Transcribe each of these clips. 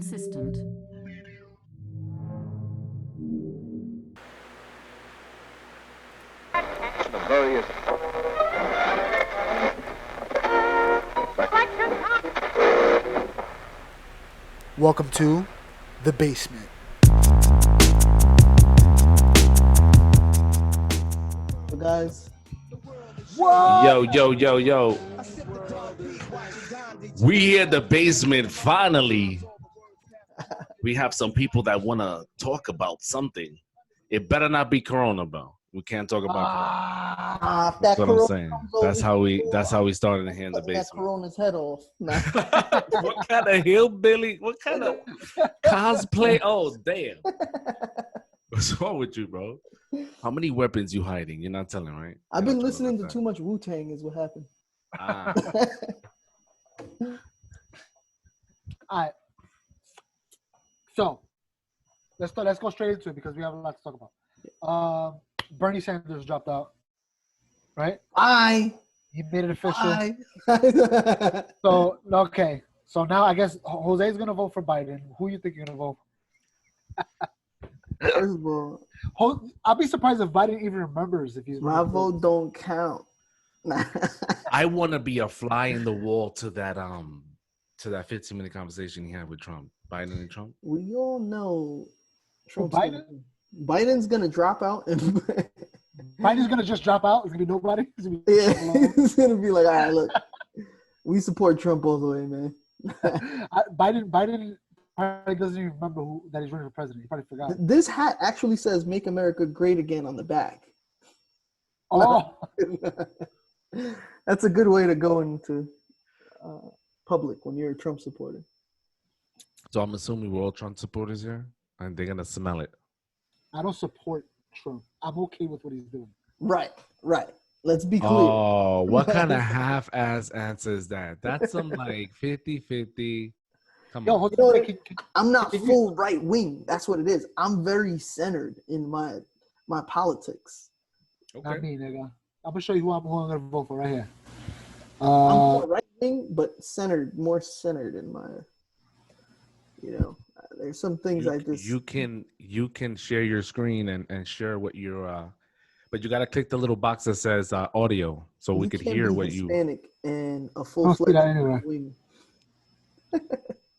consistent. Various. Welcome to The Basement. So guys, Yo. We here at the basement finally. We have some people that want to talk about something. It better not be Corona, bro. We can't talk about Corona. that That's what I'm Corona saying. comes That's over, how we started in here in the that basement. Corona's head off. Nah. What kind of hillbilly? What kind of cosplay? Oh, damn. What's wrong with you, bro? How many weapons you hiding? You're not telling, right? I've You're been not telling listening to about too much Wu-Tang is what happened. that. All right. So let's go straight into it because we have a lot to talk about. Bernie Sanders dropped out, right? Bye. He made it official. Bye. So okay. So now I guess Jose's gonna vote for Biden. Who you think you're gonna vote for? First of all, I'll be surprised if Biden even remembers if he's my vote don't count. I want to be a fly in the wall to that 15-minute conversation he had with Trump, Biden and Trump. We all know Trump's Biden's gonna drop out and Biden's gonna just drop out. It's gonna be nobody. It's gonna be it's gonna be like, all right, look, we support Trump all the way, man. Biden probably doesn't even remember that he's running for president. He probably forgot. This hat actually says "Make America Great Again" on the back. Oh, That's a good way to go into public when you're a Trump supporter. So I'm assuming we're all Trump supporters here, and they're gonna smell it. I don't support Trump. I'm okay with what he's doing. Right. Let's be clear. Oh, what kind of half-ass answer is that? That's some like 50-50. Come Yo, on. hold You know on. what? I'm not full right wing. That's what it is. I'm very centered in my politics. Not me, nigga. I'm gonna show you who I'm gonna vote for right here. I'm more right wing, but more centered in my. There's some things I just. You can share your screen and share what you're. But you gotta click the little box that says audio, so we could hear what you. Hispanic and a Don't full see fledged that anywhere. wing.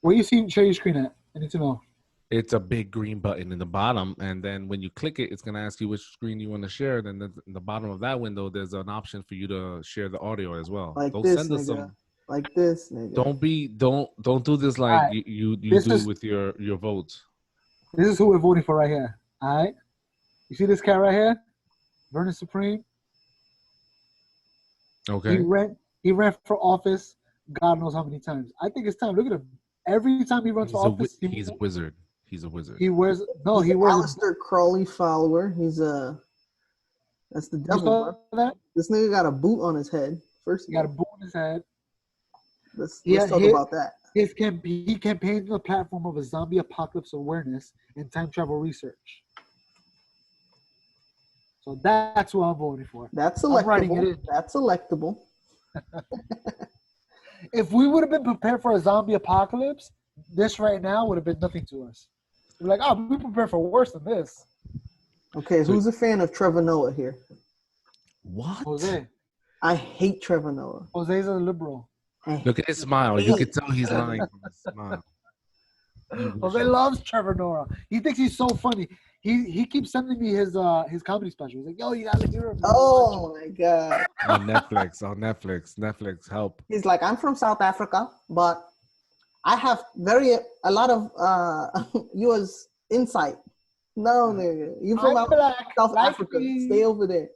Where you see share your screen at? I need to know. It's a big green button in the bottom, and then when you click it, it's gonna ask you which screen you want to share. Then in the bottom of that window, there's an option for you to share the audio as well. Like Don't this, send us nigga. some. Like this, nigga. Don't do this like Right. you This do is- with your votes. This is who we're voting for right here. All right. You see this cat right here, Vernon Supreme. Okay. He ran for office. God knows how many times. I think it's time. Look at him. Every time he runs for office, He's a wizard. He's a wizard. He wears He's he an wears. Aleister Crowley follower. That's the You devil. saw Bro. that? This nigga got a boot on his head. First He of got a all, boot in his head. let's Yeah, talk about that. He campaigned on the platform of a zombie apocalypse awareness and time travel research. So that's who I'm voting for. That's I'm writing it electable. in. That's electable. If we would have been prepared for a zombie apocalypse, this right now would have been nothing to us. We're like, oh, we prepared for worse than this. Okay, who's a fan of Trevor Noah here? What? Jose. I hate Trevor Noah. Jose's a liberal. Look at his smile. You can tell he's lying from his smile. Jose loves Trevor Noah. He thinks he's so funny. He keeps sending me his comedy special. He's like, yo, you gotta hear him. Oh my god. On Netflix, help. He's like, I'm from South Africa, but I have a lot of U.S. insight. No, nigga, you from I'm black, South like Africa? me. Stay over there.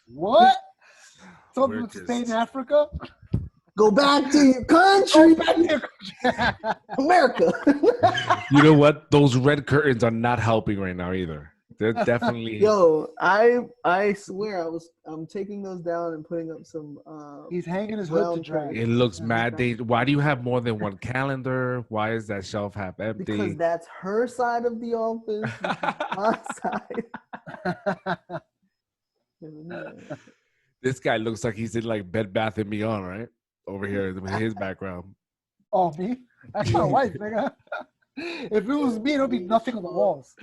What? Told We're him to just- stay in Africa? Go back to your country, America. You know what? Those red curtains are not helping right now either. They're definitely. Yo, I swear I'm taking those down and putting up some. He's hanging his hood to dry. It looks mad. Why do you have more than one calendar? Why is that shelf half empty? Because that's her side of the office, my side. This guy looks like he's in like Bed Bath and Beyond, right? Over here with his background. Oh, me? That's my wife, nigga. If it was me, there'd be nothing on the walls.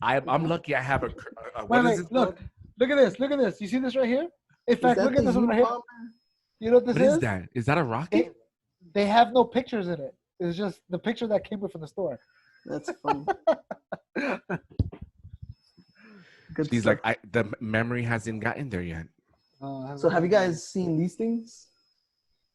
I'm lucky I have a Wait, what is it look. called? Look at this. Look at this. You see this right here? In fact, that look at the this one right here. U-bomber? You know what this What is that? Is that a rocket? They have no pictures in it. It's just the picture that came from the store. That's funny. Good He's stuff. like, the memory hasn't gotten there yet. So have you guys seen these things?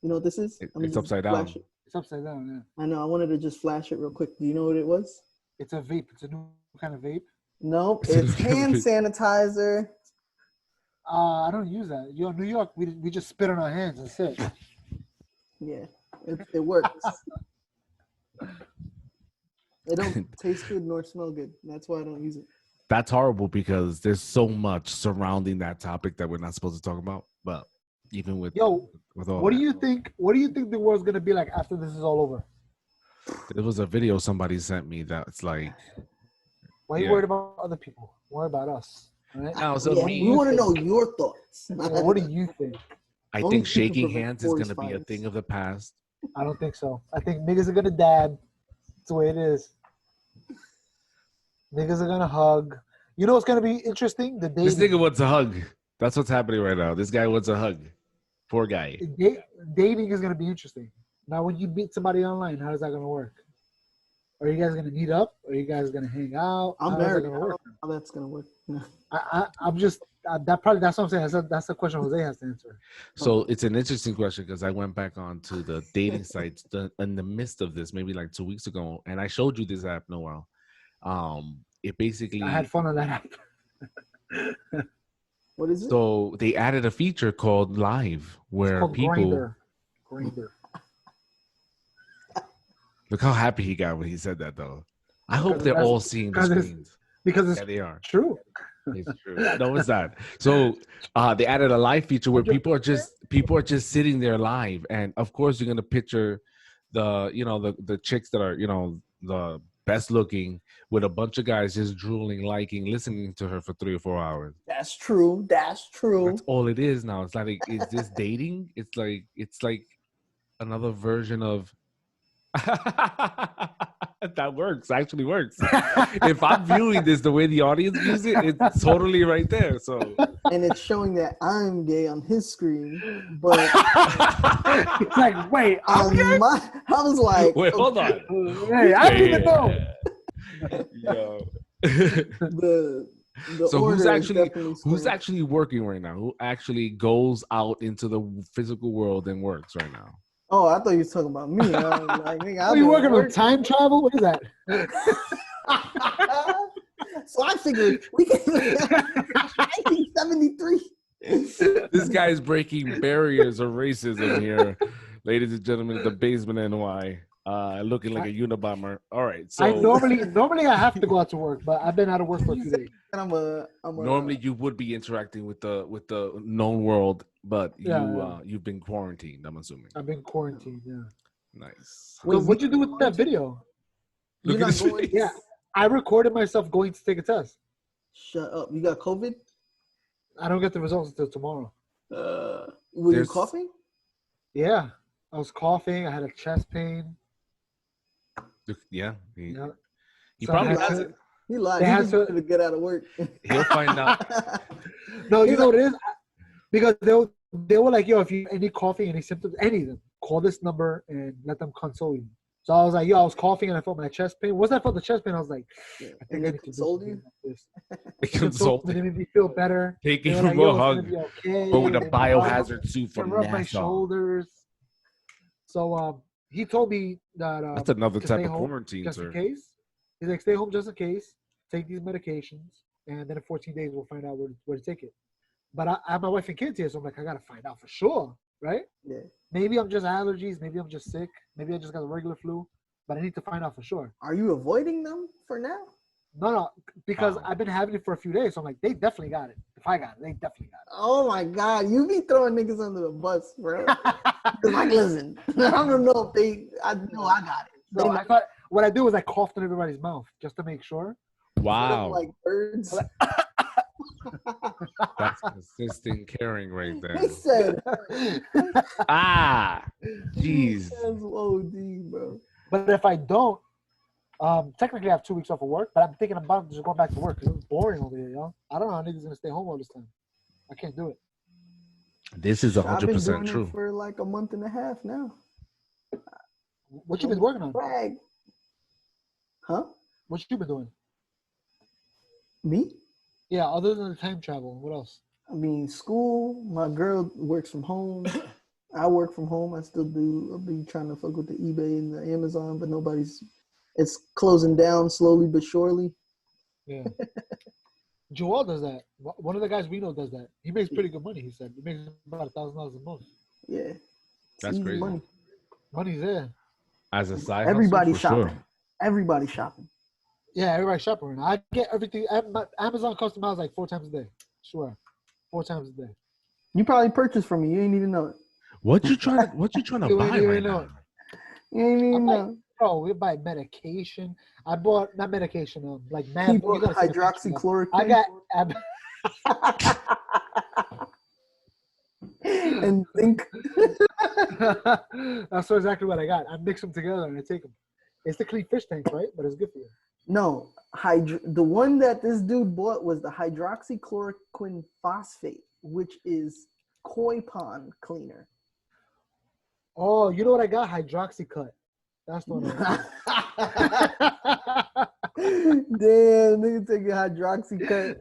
You know what this is? It's upside down. Flash it. It's upside down, yeah. I know. I wanted to just flash it real quick. Do you know what it was? It's a vape. It's a new kind of vape. Nope. It's hand sanitizer. I don't use that. You know, in New York, we just spit on our hands and sit. Yeah, it works. It don't taste good nor smell good. That's why I don't use it. That's horrible because there's so much surrounding that topic that we're not supposed to talk about. But even with all that, do you think? What do you think the world's gonna be like after this is all over? there was a video somebody sent me that's like, Why are you worried about other people? Worry about us. Right? no, so Yeah, we want to know your thoughts. Well, what do you think? I Only think shaking people hands is prevent going to be a forest thing of the past. I don't think so. I think niggas are gonna dab. That's the way it is. Niggas are gonna hug. You know what's gonna be interesting? The This dating. nigga wants a hug. That's what's happening right now. This guy wants a hug. Poor guy. Dating is gonna be interesting. Now, when you meet somebody online, how is that gonna work? Are you guys gonna meet up? Are you guys gonna hang out? I'm How is that married. gonna I don't work? know how that's gonna work. I'm just that's what I'm saying. That's the question Jose has to answer. So it's an interesting question because I went back onto the dating sites in the midst of this, maybe like 2 weeks ago, and I showed you this app, Noel. It basically I had fun on that app. What is it? so they added a feature called Live where people Grindr. look how happy he got when he said that though. I hope Because they're that's- all seeing the because it's- screens. Because it's Yeah, they are. true. It's true. No, it's not. So they added a live feature where people are just sitting there live, and of course you're gonna picture the chicks that are the best looking with a bunch of guys just drooling, liking, listening to her for 3 or 4 hours. That's true. That's true. That's all it is now. It's like, is this dating? It's like another version of that works. Actually works. If I'm viewing this the way the audience views it, it's totally right there. So And it's showing that I'm gay on his screen, but It's like, wait, on my, I was like, wait, hold on. hey, I don't even know. Yo. the So order who's is actually definitely who's strange. actually working right now? Who actually goes out into the physical world and works right now? Oh, I thought you were talking about me. I was like, nigga, Are you working on time travel? What is that? So I figured we can 1973. This guy's breaking barriers of racism here, ladies and gentlemen. The basement NY, looking like a Unabomber. All right, so I normally I have to go out to work, but I've been out of work for a few days. And I'm a normally you would be interacting with the known world, but Yeah. you've been quarantined. I'm assuming. I've been quarantined. Yeah. Nice. So what'd you do with that video? Look You're at not this going. face. Yeah, I recorded myself going to take a test. Shut up. You got COVID? I don't get the results until tomorrow. Were you There's- coughing? Yeah, I was coughing. I had a chest pain. Yeah, he Yeah. So probably I had has to- it. He lied. They He had just to- wanted to get out of work. He'll find out. No, you know what it is? Because they were like, yo, if you have any coughing, any symptoms, any of them, call this number and let them console you. So I was like, yo, I was coughing and I felt my chest pain. Once I felt the chest pain, I was like, Yeah. I think And I they need to do consoled something you? about this. They Consoled consult, me, they made me feel better. take They you were from like, a yo, it's hug, gonna be okay. but with a And biohazard suit they from rubbed my NASA. shoulders. So he told me that That's another to type stay of home quarantine, just in sir. case. He's like, stay home just in case. Take these medications, and then in 14 days we'll find out where to take it. But I have my wife and kids here, so I'm like, I gotta find out for sure, right? Yeah. Maybe I'm just allergies. Maybe I'm just sick. Maybe I just got a regular flu. But I need to find out for sure. Are you avoiding them for now? No, because Wow. I've been having it for a few days. So I'm like, they definitely got it. If I got it, they definitely got Oh my God, you be throwing niggas under the bus, bro. it. Cause like, listen, I don't know if I know I got it. They So might I thought what I do was I coughed in everybody's mouth just to make sure. Wow, like birds. that's consistent caring right there. He said, Ah, jeez. that's OD, bro. But if I don't, technically I have 2 weeks off of work, but I'm thinking about just going back to work because it's boring over here, yo. I don't know how niggas gonna stay home all this time. I can't do it. This is I've been 100% doing true. it for like a month and a half now. What you been working on? Brag. Huh? What you been doing? Me? Yeah, other than the time travel, what else? I mean, school. My girl works from home. I work from home. I still do. I'll be trying to fuck with the eBay and the Amazon, but nobody's. It's closing down slowly but surely. Yeah. Joel does that. One of the guys we know does that. He makes pretty good money. He said he makes about $1,000 a month. Yeah. That's easy crazy. money. Money's there. As a side Everybody hustle, for shopping. sure. Everybody shopping. Yeah, everybody's shopping right now. I get everything. Amazon customize like 4 times a day. Swear, 4 times a day. You probably purchased from me. You ain't even know it. What you trying to You buy ain't even right know now? it. You ain't even know. Bro, we buy medication. I bought not medication. Like mad. He bought hydroxychloroquine. I got. And think. That's exactly what I got. I mix them together and I take them. It's the clean fish tanks, right? But it's good for you. No, the one that this dude bought was the hydroxychloroquine phosphate, which is koi pond cleaner. Oh, you know what I got? Hydroxycut. That's the one. Damn, nigga taking hydroxycut.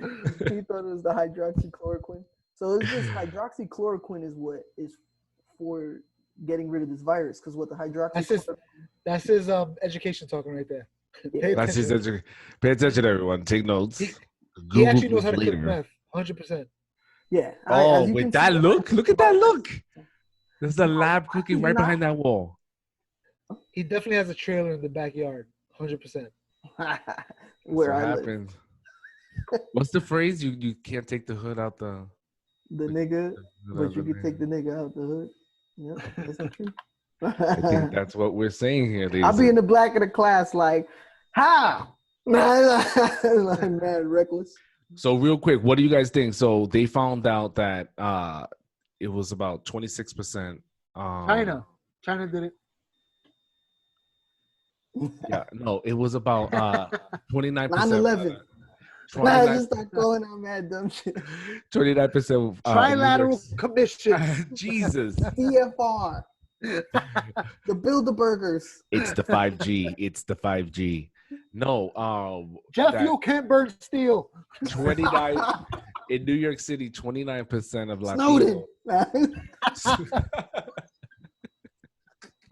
He thought it was the hydroxychloroquine. So it's just hydroxychloroquine is what is for getting rid of this virus. Because what the hydroxychloroquine. That's his education talking right there. Yeah. That's his education. Pay attention, everyone. Take notes. He actually knows how to cook meth. 100%. Yeah. Oh, with that look? Look at that look. There's a lab cooking right behind that wall. He definitely has a trailer in the backyard. 100%. Where I happens. What's the phrase? You can't take the hood out the nigga, but you can take the nigga out the hood. Yeah, that's not true. I think that's what we're saying here. I'll be in the black of the class like, how? Like, man, reckless. So real quick, what do you guys think? So they found out that it was about 26%. China did it. Yeah, no, it was about 29%. 9/11. Nah, just start calling out mad dumb shit. 29%. Trilateral Commission. Jesus. CFR. The Bilderbergers. It's the 5G. It's the 5G. No, Jet fuel can't burn steel. 29 in New York City, 29% of Latinos. Snowden.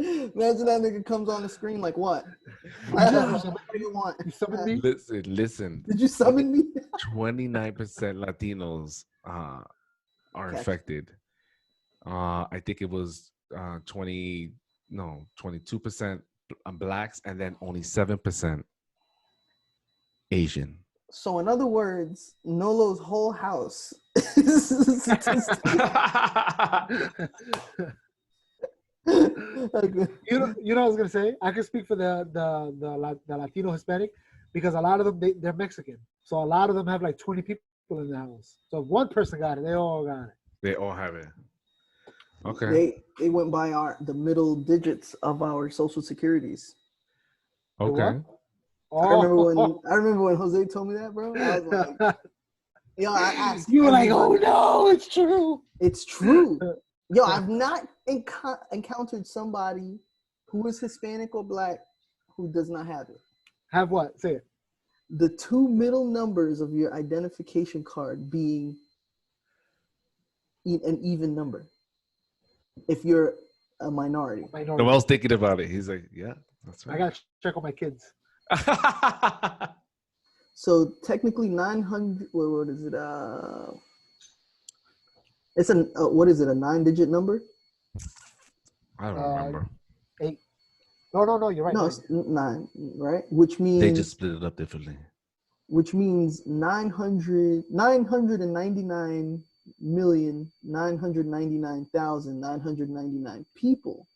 Imagine that nigga comes on the screen like, what? What do you want? You summoned me? Listen. Did you summon me? 29% Latinos are infected. I think it was 22% blacks, and then only 7% Asian. So in other words, Nolo's whole house. Okay. You know what I was gonna say? I can speak for the Latino Hispanic because a lot of them they're Mexican, so a lot of them have like 20 people in the house. So if one person got it, they all got it. They all have it. Okay. They went by the middle digits of our social securities. Okay. I remember when Jose told me that, bro. I was like, yo, I asked. You were like, oh no, it's true. It's true. Yo, I've not encountered somebody who is Hispanic or black who does not have it. Have what? Say it. The 2 middle numbers of your identification card being an even number. If you're a minority. Noel's thinking about it. He's like, yeah, that's right. I got to check on my kids. So technically 900, what is it? It's what is it, a 9-digit number? I don't remember. 8. No, you're right. No, it's 9, right? Which means they just split it up differently. Which means 999,999,999 people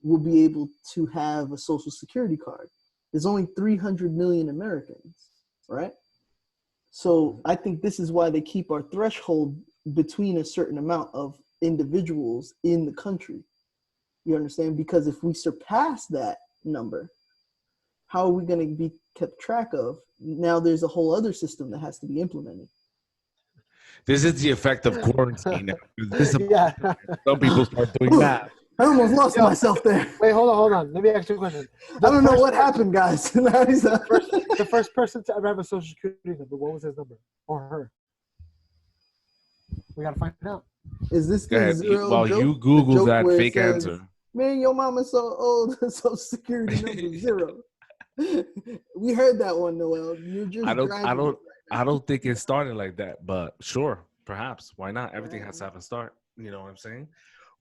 will be able to have a social security card. There's only 300 million Americans, right? So I think this is why they keep our threshold between a certain amount of individuals in the country. You understand? Because if we surpass that number, how are we going to be kept track of? Now there's a whole other system that has to be implemented. This is the effect of quarantine. This is Yeah. some people start doing that. I almost lost myself there. Wait, hold on. Let me ask you a question. I don't know what happened, guys. The first person to ever have a social security number, what was his number? Or her? We gotta find out. Is this the zero While joke? you Google that where it fake says, answer. Man, your mama's so old, social security number 0. We heard that one, Noel. You're just I don't think it started like that, but sure, perhaps. Why not? Everything has to have a start. You know what I'm saying?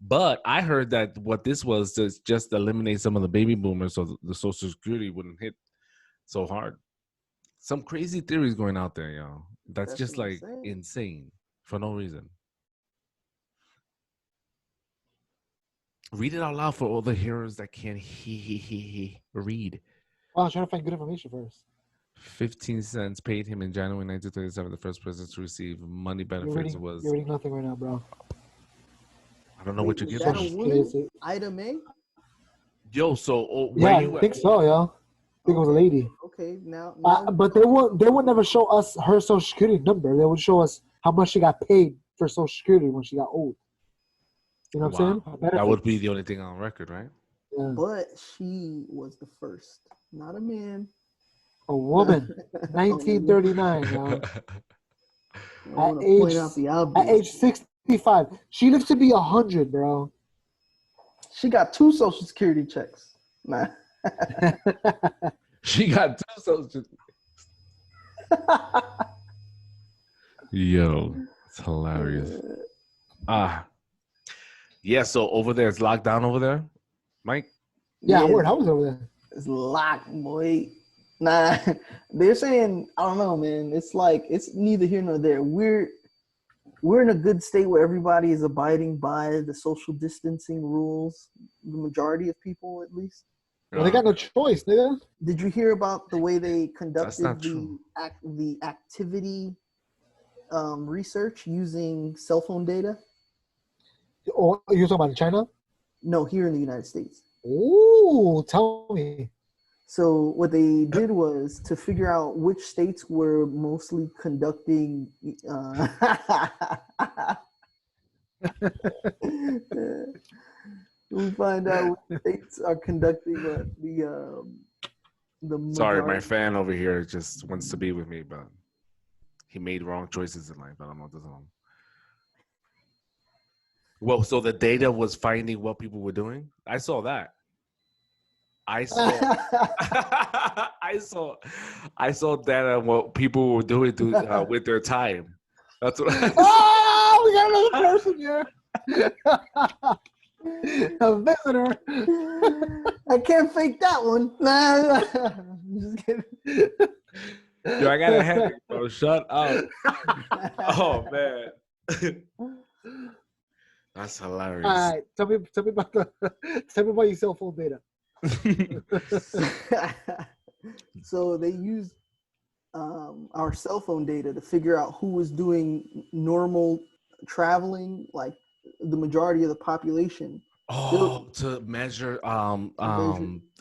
But I heard that what this was to just eliminate some of the baby boomers so the Social Security wouldn't hit so hard. Some crazy theories going out there, y'all. That's just like insane for no reason. Read it out loud for all the heroes that can't read. Oh, I'm trying to find good information first. 15 cents paid him in January 1937. The first person to receive money benefits was. You're reading nothing right now, bro. I don't know what you're getting. Ida May? Yo, so yeah, I think so, yo. I think it was a lady. Okay, now but they would never show us her social security number. They would show us how much she got paid for social security when she got old. You know what I'm saying? That would be the only thing on record, right? Yeah. But she was the first, not a man. A woman. 1939, yo. At age 65. She lives to be 100, bro. She got 2 social security checks. Nah. She got 2 social. Yo, it's hilarious. Yeah, so over there, it's locked down over there, Mike? Yeah, word. I was over there. It's locked, boy. Nah, they're saying, I don't know, man. It's like, it's neither here nor there. We're in a good state where everybody is abiding by the social distancing rules. The majority of people, at least. Well, they got no choice, nigga. Did you hear about the way they conducted the activity research using cell phone data? Oh, you're talking about China? No, here in the United States. Ooh, tell me. So what they did was to figure out which states were mostly conducting. We find out which states are conducting the. Sorry, my fan over here just wants to be with me, but he made wrong choices in life. I don't know what this is. Well, so the data was finding what people were doing. I saw that. I saw data on what people were doing with their time. That's what. Oh, we got another person here. A visitor. I can't fake that one. Nah, I'm just kidding. Yo, I got a headache, bro. Shut up. Oh man. That's hilarious. All right, tell me about your cell phone data. So they used our cell phone data to figure out who was doing normal traveling, like the majority of the population. Oh, to measure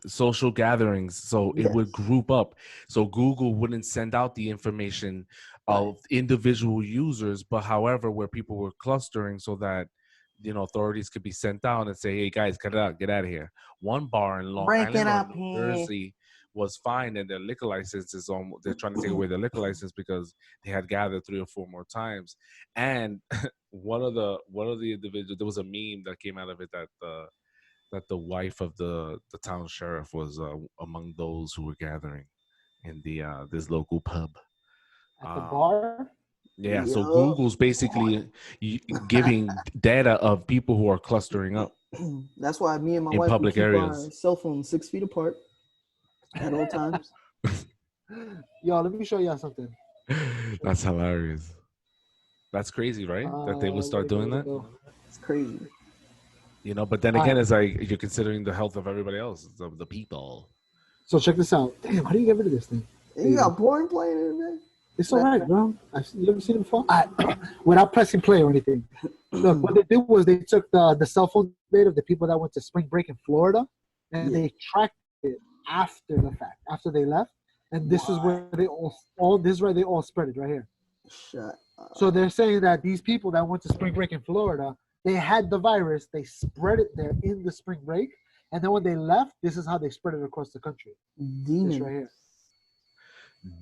social gatherings, so it would group up. So Google wouldn't send out the information of individual users, but however, where people were clustering, so that authorities could be sent out and say, "Hey guys, get out of here." One bar in Long Island, or New Jersey, was fined, and their liquor license is on. They're trying to take away their liquor license because they had gathered 3 or 4 more times. And one of the individuals, there was a meme that came out of it that the wife of the town sheriff was among those who were gathering in the this local pub. At the bar. Yeah, so Google's basically giving data of people who are clustering up. That's why me and my in wife public keep areas. our cell phones 6 feet apart at all times. Yo, let me show y'all something. That's hilarious. That's crazy, right? That they would start doing that. It's crazy. But then again, it's like you're considering the health of everybody else, of the people. So check this out. Damn, how do you get rid of this thing? You got porn playing in there? It's all right, bro. You ever seen it before? Without pressing play or anything. Look, what they did was they took the cell phone data of the people that went to spring break in Florida, and they tracked it after the fact, after they left. And this is where they this is where they all spread it right here. Shut up. So they're saying that these people that went to spring break in Florida, they had the virus, they spread it there in the spring break, and then when they left, this is how they spread it across the country. Demons. This right here.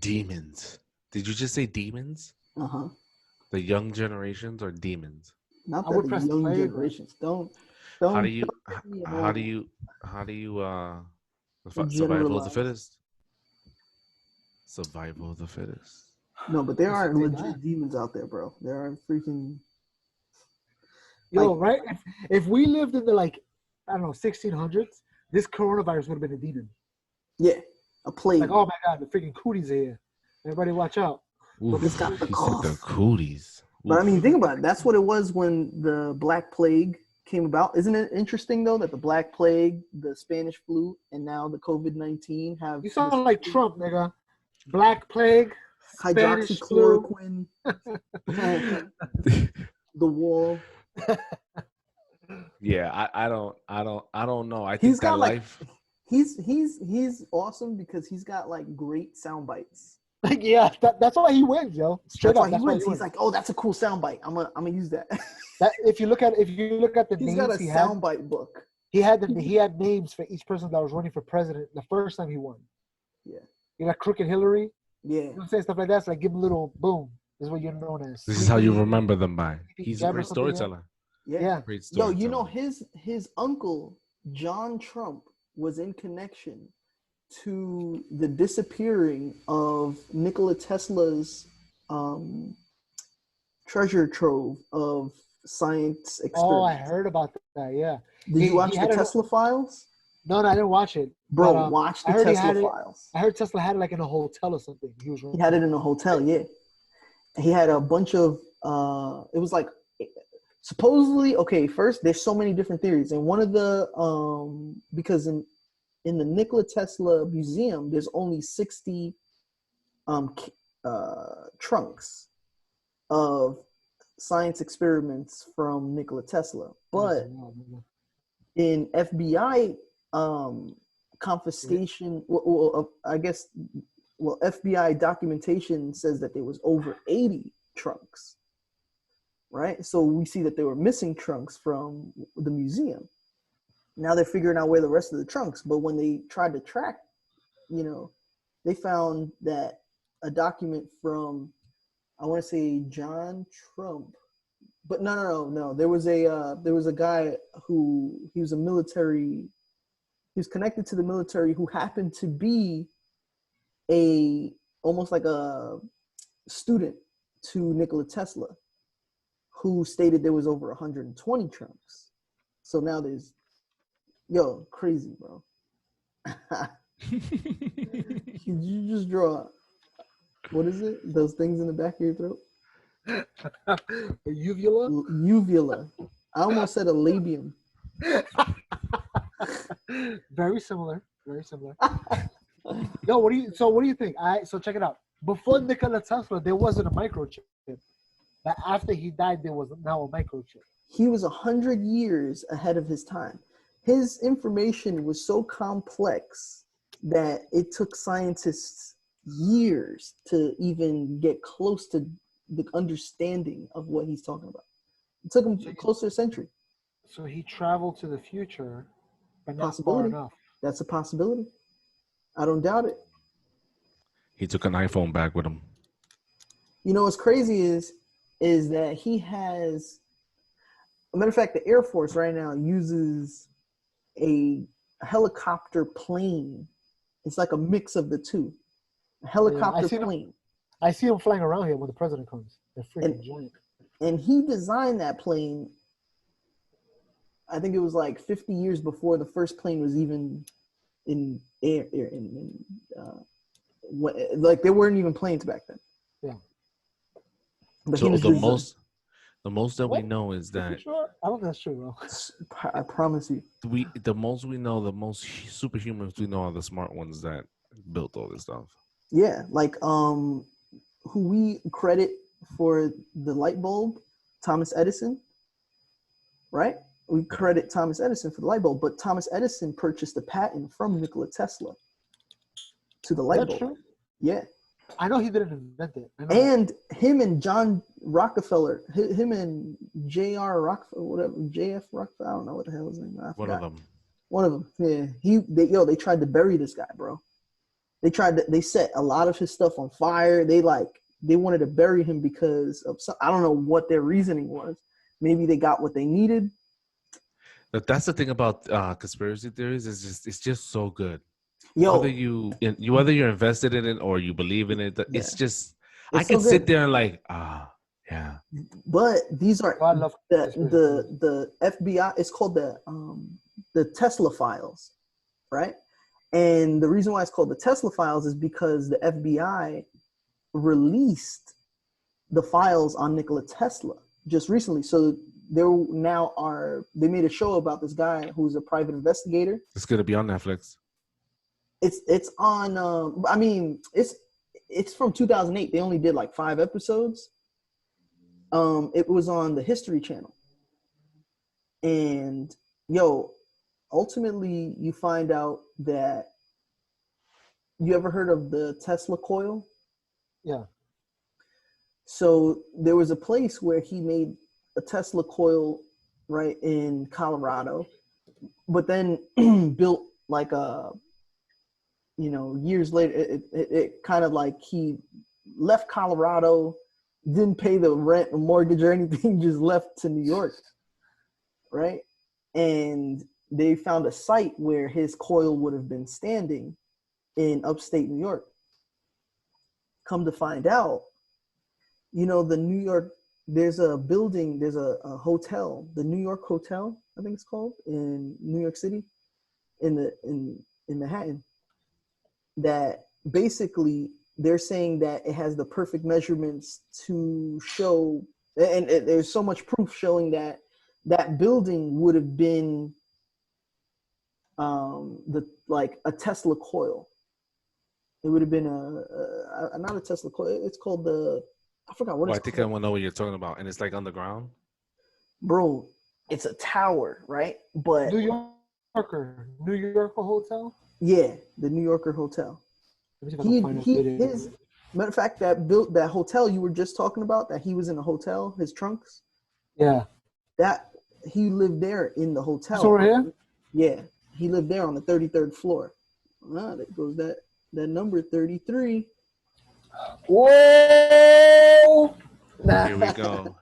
Demons. Did you just say demons? Uh-huh. The young generations are demons. Not that the young generations. Don't how do you survival of the fittest? Survival of the fittest. No, but there are legit demons out there, bro. There are freaking. Yo, right? If we lived in the 1600s, this coronavirus would have been a demon. Yeah, a plague. Like, oh my God, the freaking cooties are here. Everybody, watch out. Oof, it's got the cough. The cooties. But I mean, think about it. That's what it was when the Black Plague came about. Isn't it interesting though that the Black Plague, the Spanish flu, and now the COVID-19 have? You sound like Trump, nigga. Black Plague, hydroxychloroquine, the wall. Yeah, I don't know. I think he's got that life. He's awesome because he's got like great sound bites. Like, yeah, that's why he wins, yo. Straight that's up, why he wins. He's like, oh, that's a cool sound bite. I'm gonna use that. If you look at the he's names got a he sound bite book. He had names for each person that was running for president the first time he won. Yeah. You like Crooked Hillary? Yeah. You know what I'm saying? Stuff like that. So like give him a little boom. This is what you're known as. This is how you remember them by. He's a great storyteller. Yeah. Great storyteller. Yo, you know his uncle John Trump was in connection to the disappearing of Nikola Tesla's treasure trove of science experiments. Oh, I heard about that. Yeah. Did you watch the Tesla files? No, I didn't watch it. Bro, watch the Tesla files. I heard Tesla had it like in a hotel or something. He had it in a hotel, yeah. He had a bunch of it was like supposedly, okay, first there's so many different theories. And one of the because in the Nikola Tesla Museum, there's only 60 trunks of science experiments from Nikola Tesla. But in FBI confiscation, FBI documentation says that there was over 80 trunks, right? So we see that there were missing trunks from the museum. Now they're figuring out where the rest of the trunks, but when they tried to track, they found that a document from, I want to say John Trump, but no. There was a guy who he was connected to the military who happened to be almost like a student to Nikola Tesla, who stated there was over 120 trunks. So now there's, crazy, bro. You just draw, what is it? Those things in the back of your throat? A uvula? Uvula. I almost said a labium. Very similar. Yo, what do you think? So check it out. Before Nikola Tesla, there wasn't a microchip. But after he died, there was now a microchip. He was 100 years ahead of his time. His information was so complex that it took scientists years to even get close to the understanding of what he's talking about. It took him close to a century. So he traveled to the future, but not far Possibility. enough. That's a possibility. I don't doubt it. He took an iPhone back with him. You know what's crazy is that he has, a matter of fact, the Air Force right now uses a helicopter plane. It's like a mix of the two. A helicopter plane. I see them flying around here when the president comes. They're freaking giant. And he designed that plane, I think it was like 50 years before the first plane was even in air. Like they weren't even planes back then. Yeah. But so the most that we know is that. Sure? I don't think that's true, bro. I promise you. The most superhumans we know are the smart ones that built all this stuff. Yeah, like who we credit for the light bulb, Thomas Edison, right? We credit Thomas Edison for the light bulb, but Thomas Edison purchased a patent from Nikola Tesla to the light bulb. True? Yeah. I know he didn't invent it. And him and John Rockefeller, him and J.R. Rockefeller, whatever, J.F. Rockefeller, I don't know what the hell his name is. One of them. One of them, yeah. They tried to bury this guy, bro. They set a lot of his stuff on fire. They wanted to bury him because of some, I don't know what their reasoning was. Maybe they got what they needed. But that's the thing about conspiracy theories is it's just so good. Yo, Whether you're invested in it or you believe in it, it's just I can so sit there and yeah. But these are I love the FBI. It's called the Tesla files, right? And the reason why it's called the Tesla files is because the FBI released the files on Nikola Tesla just recently. So they made a show about this guy who's a private investigator. It's gonna be on Netflix. It's on. I mean, it's from 2008. They only did like 5 episodes. It was on the History Channel, and ultimately you find out that you ever heard of the Tesla coil? Yeah. So there was a place where he made a Tesla coil right in Colorado, but then built like a, years later, it kind of like he left Colorado, didn't pay the rent or mortgage or anything, just left to New York, right? And they found a site where his coil would have been standing in upstate New York. Come to find out, the New York, there's a building, there's a hotel, the New York Hotel, I think it's called, in New York City, in Manhattan, that basically they're saying that it has the perfect measurements to show, and there's so much proof showing that that building would have been a Tesla coil. It would have been not a Tesla coil. It's called I forgot what it's called. I think I want to know what you're talking about. And it's like underground? Bro, it's a tower, right? But New Yorker Hotel? Yeah, the New Yorker Hotel. His matter of fact, that hotel you were just talking about, that he was in a hotel, his trunks. Yeah. That he lived there in the hotel. So here? Yeah. He lived there on the 33rd floor. There goes that number 33. Whoa! Here we go.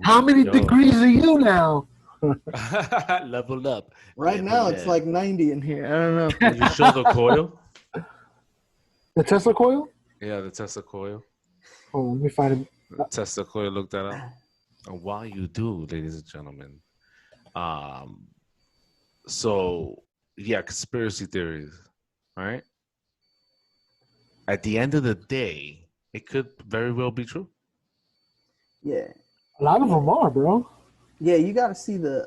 How many degrees are you now? Leveled up. Right now, it's like 90 in here. I don't know. Can you show the coil? The Tesla coil? Yeah, the Tesla coil. Oh, let me find it. The Tesla coil, look that up. And while you do, ladies and gentlemen, so yeah, conspiracy theories, right? At the end of the day, it could very well be true. Yeah. A lot of them are, bro. Yeah, you got to see the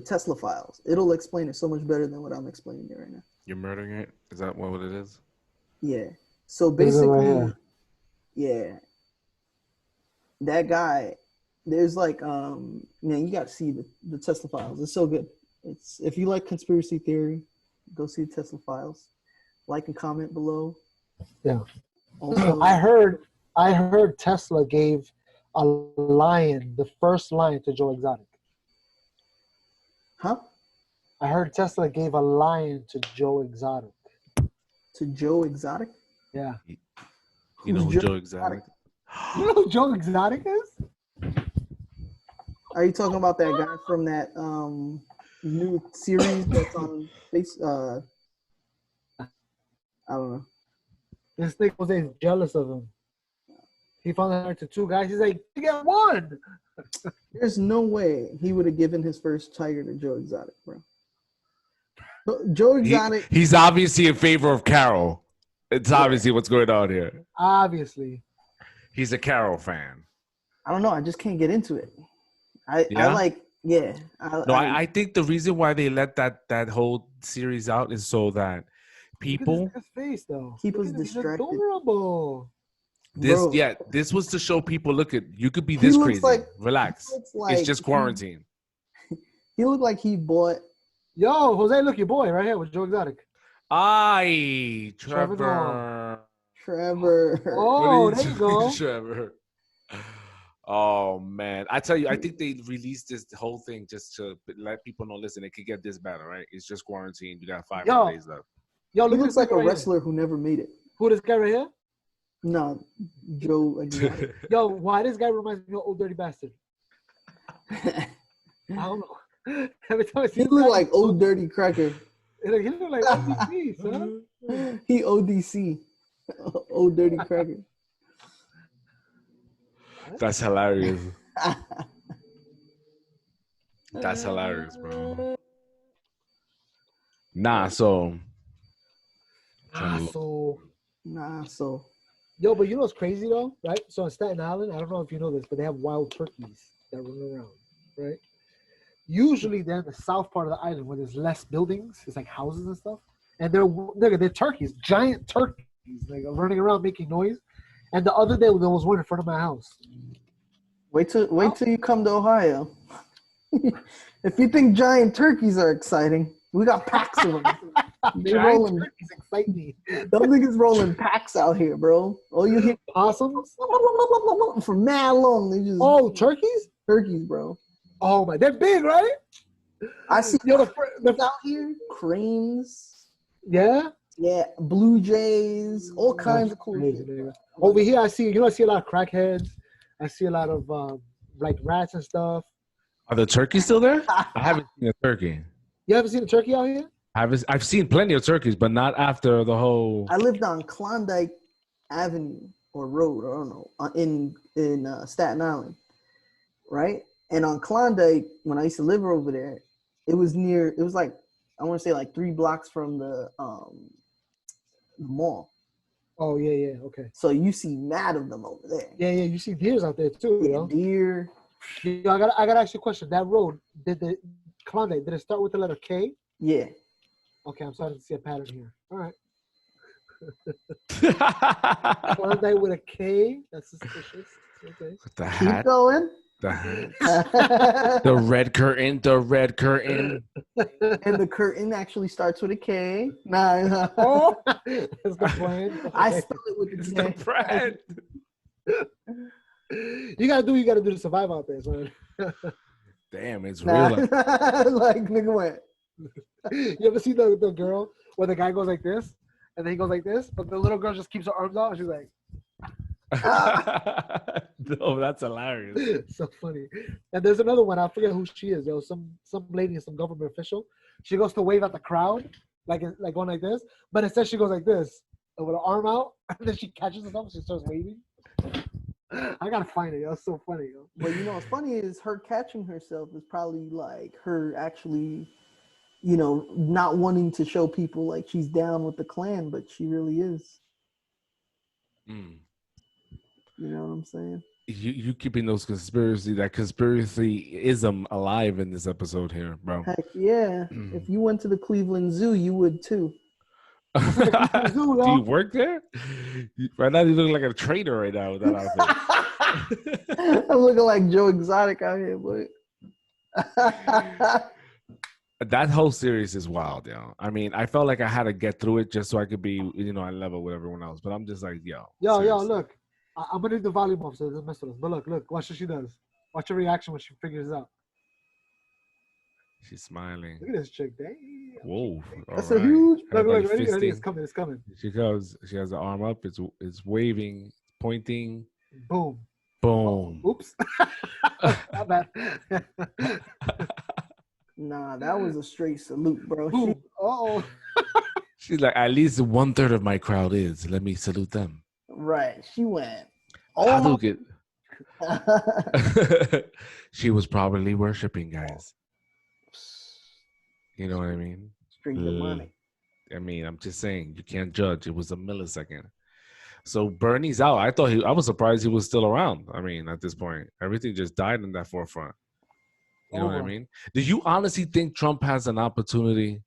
Tesla files. It'll explain it so much better than what I'm explaining it right now. You're murdering it? Is that what it is? Yeah. So basically, yeah, that guy, there's like, man, you got to see the Tesla files. It's so good. If you like conspiracy theory, go see the Tesla files. Like and comment below. Yeah. Also, I heard Tesla gave a lion, the first lion, to Joe Exotic. Huh? I heard Tesla gave a lion to Joe Exotic. To Joe Exotic? Yeah. You know who Joe Exotic? You know who Joe Exotic is? Are you talking about that guy from that new series that's on Facebook? I don't know. This thing was jealous of him. He found out to 2 guys. He's like, you get 1. There's no way he would have given his first tiger to Joe Exotic, bro. But Joe Exotic. He's obviously in favor of Carol. It's obviously what's going on here. Obviously. He's a Carol fan. I don't know. I just can't get into it. I think the reason why they let that whole series out is so that people Look at his face, though. Keep us Look at him, he's distracted. adorable. This Bro, this was to show people, look at, you could be He this looks crazy. like- Relax. looks like It's just quarantine. he looked like he bought. Yo, Jose, look, your boy right here with Joe Exotic. Aye, Trevor Trevor. Trevor. Oh, What there did you go. Trevor. Oh man, I tell you, I think they released this whole thing just to let people know. Listen, it could get this bad, all right? It's just quarantine. You got 5 more days left. Yo, He look at looks this like guy a right here. wrestler who never made it. Who this guy right here? No, Joe Exotic. Yo, why this guy reminds me of Old Dirty Bastard? I don't know. Every time I see He this look guy, like old dirty cracker. he look like ODC, son. He ODC. Old dirty cracker. That's hilarious. That's hilarious, bro. Nah, so So Yo, but you know what's crazy though, right? So in Staten Island, I don't know if you know this, but they have wild turkeys that run around, right? Usually they're in the south part of the island where there's less buildings. It's like houses and stuff. And they're turkeys, giant turkeys, like running around making noise. And the other day there was one in front of my house. wait till you come to Ohio. If you think giant turkeys are exciting, we got packs of them. They Giant rolling. turkeys excite me. Those niggas rolling packs out here, bro. All you hear Possums? for mad long. They just Turkeys? turkeys, bro. Oh my, they're big, right? I see Yo, the out here, cranes, yeah. yeah, blue jays, all kinds of cool Crazy, shit. nigga. Over here, I see a lot of crackheads. I see a lot of like rats and stuff. are the turkeys still there? I haven't seen a turkey. You haven't seen a turkey out here? I've seen plenty of turkeys, but not after the whole. I lived on Klondike Avenue or Road, I don't know, in Staten Island, right? And on Klondike, when I used to live over there, it was like, I want to say like 3 blocks from the mall. Oh yeah, okay. So you see mad of them over there. Yeah, you see deers out there too. You know? Deer. Yo, I gotta ask you a question. That road, did it start with the letter K? Yeah. Okay, I'm starting to see a pattern here. All right. Klondike with a K. That's suspicious. Okay. The Keep hat. going. The hat. The red curtain. The red curtain. And the curtain actually starts with a K. Nah. Oh, that's the plan. I spell it with It's the the K. bread. You gotta do to survive out there, son. Damn, it's Nah. real. Like nigga went. You ever see the girl where the guy goes like this and then he goes like this, but the little girl just keeps her arms out and she's like, No, that's hilarious. so funny. And there's another one, I forget who she is, yo. Some lady, some government official. She goes to wave at the crowd, like going like this, but instead she goes like this with her arm out, and then she catches herself and she starts waving. I gotta find it, yo. It's so funny, yo. But you know what's funny is her catching herself is probably like her actually, you know, not wanting to show people like she's down with the Klan, but she really is. Mm. You know what I'm saying? You keeping that conspiracyism alive in this episode here, bro. Heck yeah. If you went to the Cleveland Zoo, you would too. Do you work there? Right now, you look like a trader right now with that outfit. I'm looking like Joe Exotic out here, but That whole series is wild, yo. I mean, I felt like I had to get through it just so I could be, on level with everyone else. But I'm just like, yo, seriously. Look. I'm gonna need the volume off so it doesn't mess with us. But look, watch what she does. Watch her reaction when she figures it out. She's smiling. Look at this chick. Dang. Whoa. that's all a huge. Look, Everybody ready? fisting. It's coming. She goes, she has the arm up, it's waving, pointing. Boom. Boom. Oops. Not bad. Nah, that was a straight salute, bro. Boom. Oh. She's like, at least 1/3 of my crowd is. Let me salute them. Right. She went. I look at. She was probably worshiping, guys. You know what I mean? Straight demonic. I mean, I'm just saying, you can't judge. It was a millisecond. So Bernie's out. I was surprised he was still around. I mean, at this point, everything just died in that forefront. You know what I mean? Do you honestly think Trump has an opportunity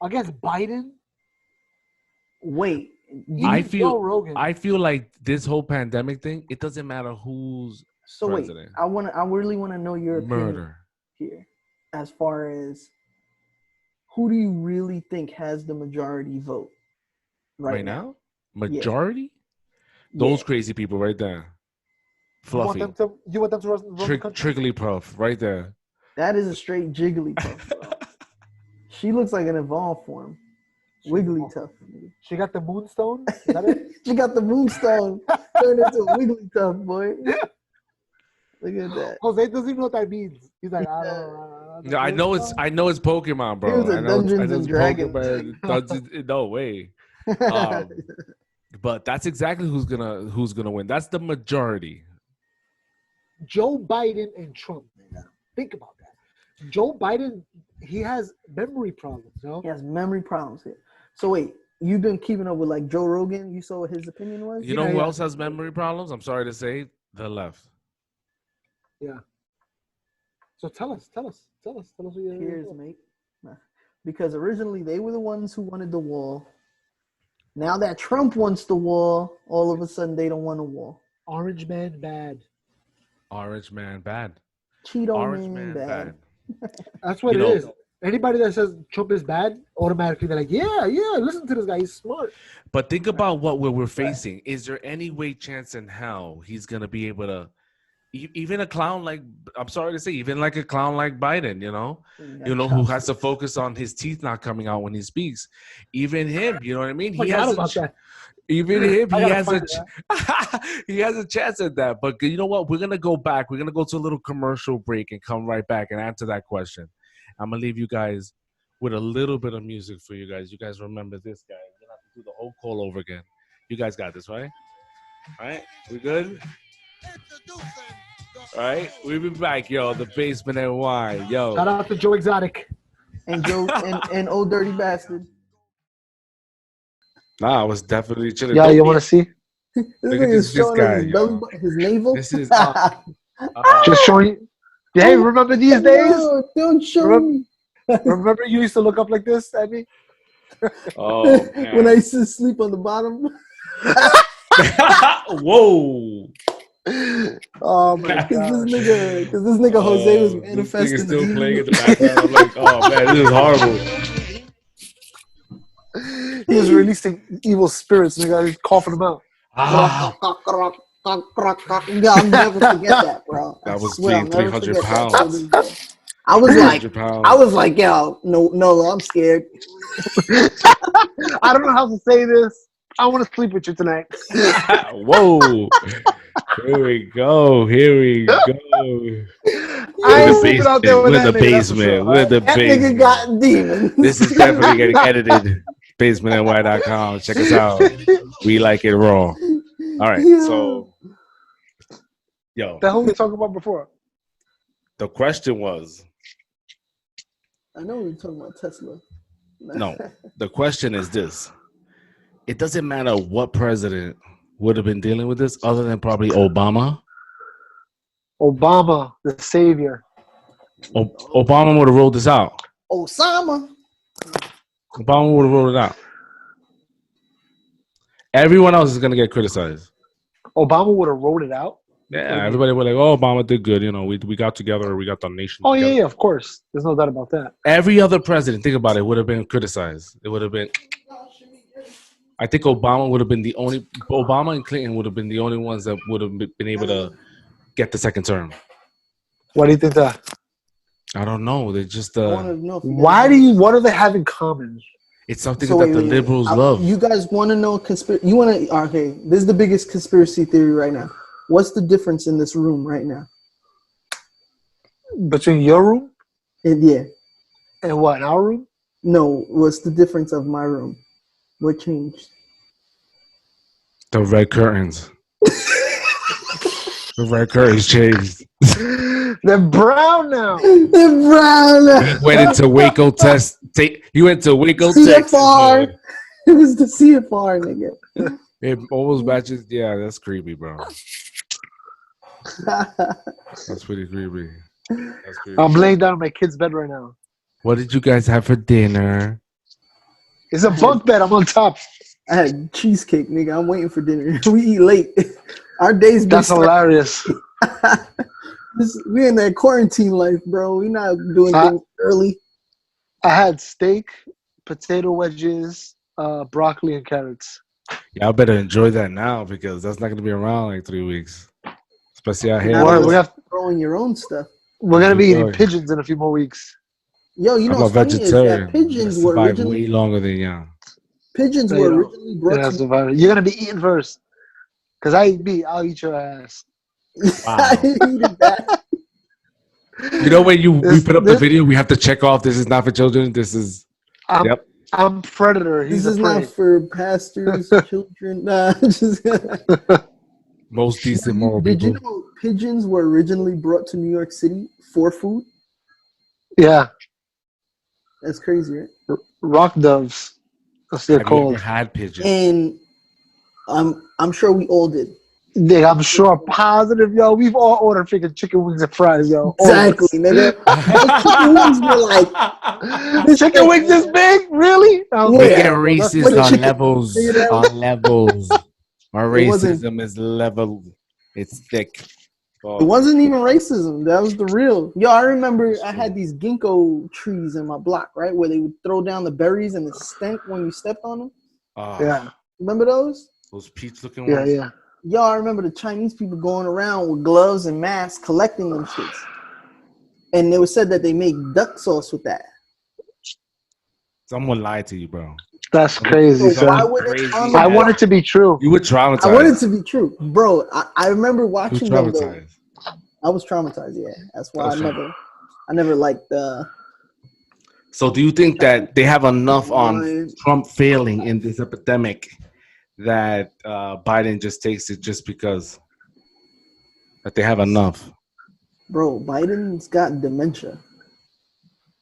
Against Biden? Wait, I Joe Rogan. feel like this whole pandemic thing, it doesn't matter who's So president. wait, I really want to know your opinion Murder. here, as far as who do you really think has the majority vote Right now? Majority? Yeah. Those crazy people right there. Fluffy. You want them to run the country? Trigglypuff right there. That is a straight Jigglypuff, bro. She looks like an evolved form. Wigglytuff. She got the moonstone? Is that it? She got the moonstone turned into a Wigglytuff, boy. Look at that. Jose doesn't even know what that means. He's like, I don't know. Yeah, I know it's Pokemon, bro. Here's a I know Dungeons and Dragons. No way. But that's exactly who's gonna win. That's the majority. Joe Biden and Trump. Man. Think about that. Joe Biden, he has memory problems, no? He has memory problems here. So wait, you've been keeping up with like Joe Rogan? You saw what his opinion was? You know who else has memory problems? I'm sorry to say, the left. Yeah. So tell us what you're Cheers, mate. Because originally they were the ones who wanted the wall. Now that Trump wants the wall, all of a sudden they don't want a wall. Orange man bad. Orange man bad. Cheeto Orange man man bad. That's what it is. Anybody that says Trump is bad, automatically they're like, yeah, listen to this guy, he's smart. But think about what we're facing. Is there any way, chance in hell he's gonna be able to? Even a clown like, I'm sorry to say, even like a clown like Biden, who has to focus on his teeth not coming out when he speaks. Even him, you know what I mean? He has he has a chance at that. But you know what? We're gonna go back. We're gonna go to a little commercial break and come right back and answer that question. I'm gonna leave you guys with a little bit of music for you guys. You guys remember this, guys? We're gonna have to do the whole call over again. You guys got this, right? All right, we good? All right, we'll be back, yo. The Basement NY, yo. Shout out to Joe Exotic and Joe and Old Dirty Bastard. Nah, I was definitely chilling. Yeah, you want to see? Look at this guy, his navel. This is just showing you. Hey, remember these days? No, don't show me. Remember you used to look up like this at me? Oh, man. When I used to sleep on the bottom. Whoa. Oh my god! Because this nigga Jose was manifesting. This still playing in the background. I'm like, oh man, this is horrible. He was releasing evil spirits. Nigga, he's coughing them out. I'll never forget that, bro. That was 300 pounds. I was like, yo, no, I'm scared. I don't know how to say this. I want to sleep with you tonight. Whoa. Here we go. I ain't sleeping out there with We're in the that nigga, basement. sure. We're in the That basement. nigga got demons. This is definitely getting edited. BasementNY.com. Check us out. We like it raw. All right. So, yo. The hell we talking about before? The question was. I know we were talking about Tesla. No. The question is this. It doesn't matter what president would have been dealing with this other than probably Obama. Obama, the savior. Obama would have rolled this out. Osama. Obama would have rolled it out. Everyone else is going to get criticized. Obama would have rolled it out? Yeah, everybody was like, oh, Obama did good. We got together. We got the nation together. Yeah, of course. There's no doubt about that. Every other president, think about it, would have been criticized. It would have been... I think Obama and Clinton would have been the only ones that would have been able to get the second term. Why do you think that? I don't know. They just. What do they have in common? It's something that the liberals love. You guys want to know okay, this is the biggest conspiracy theory right now. What's the difference in this room right now? Between your room? Yeah. And what, in our room? No, what's the difference of my room? What changed? The red curtains. The red curtains changed. They're brown now. They're brown now. He went into Waco, Texas. He went to Waco, Texas. CFR. It was the CFR, nigga. It almost matches. Yeah, that's creepy, bro. That's pretty creepy. I'm laying down in my kid's bed right now. What did you guys have for dinner? It's a bunk bed. I'm on top. I had cheesecake, nigga. I'm waiting for dinner. We eat late. Our days. That's hilarious. We in that quarantine life, bro. We not doing things early. I had steak, potato wedges, broccoli, and carrots. Y'all better enjoy that now because that's not gonna be around like 3 weeks. Especially out here. Now we have growing your own stuff. We're gonna be eating pigeons in a few more weeks. Yo, you know I'm a what's funny is vegetarian. that pigeons were survive originally way longer than y'all. pigeons were originally brought to. You're gonna be eating first, cause I eat meat. I'll eat your ass. Wow. I hated that. You know when we put up the video, we have to check off. This is not for children. This is. Yep. I'm predator. This is not for pastors, children. Nah, just. Most decent moral people. Did you know pigeons were originally brought to New York City for food? Yeah. That's crazy, right? Rock doves. That's what they're called. You ever had pigeons? And I'm sure we all did. Nigga, I'm sure positive, yo. We've all ordered freaking chicken wings and fries, yo. Exactly, nigga. Chicken wings were like chicken wings this big, really? We get racist on levels. On levels. Our racism is level. It's thick. Oh. It wasn't even racism. That was the real. Yo, I remember I had these ginkgo trees in my block, right, where they would throw down the berries and it stank when you stepped on them. Yeah. Remember those? Those peach-looking ones. Yeah. Yo, I remember the Chinese people going around with gloves and masks collecting them shits. And it was said that they make duck sauce with that. Someone lied to you, bro. That's crazy, so son. I want it to be true. You were traumatized. I want it to be true. Bro, I remember watching them though. I was traumatized, yeah. That's why I never liked the. So do you think that they have enough on Trump failing in this epidemic that Biden just takes it just because that they have enough? Bro, Biden's got dementia.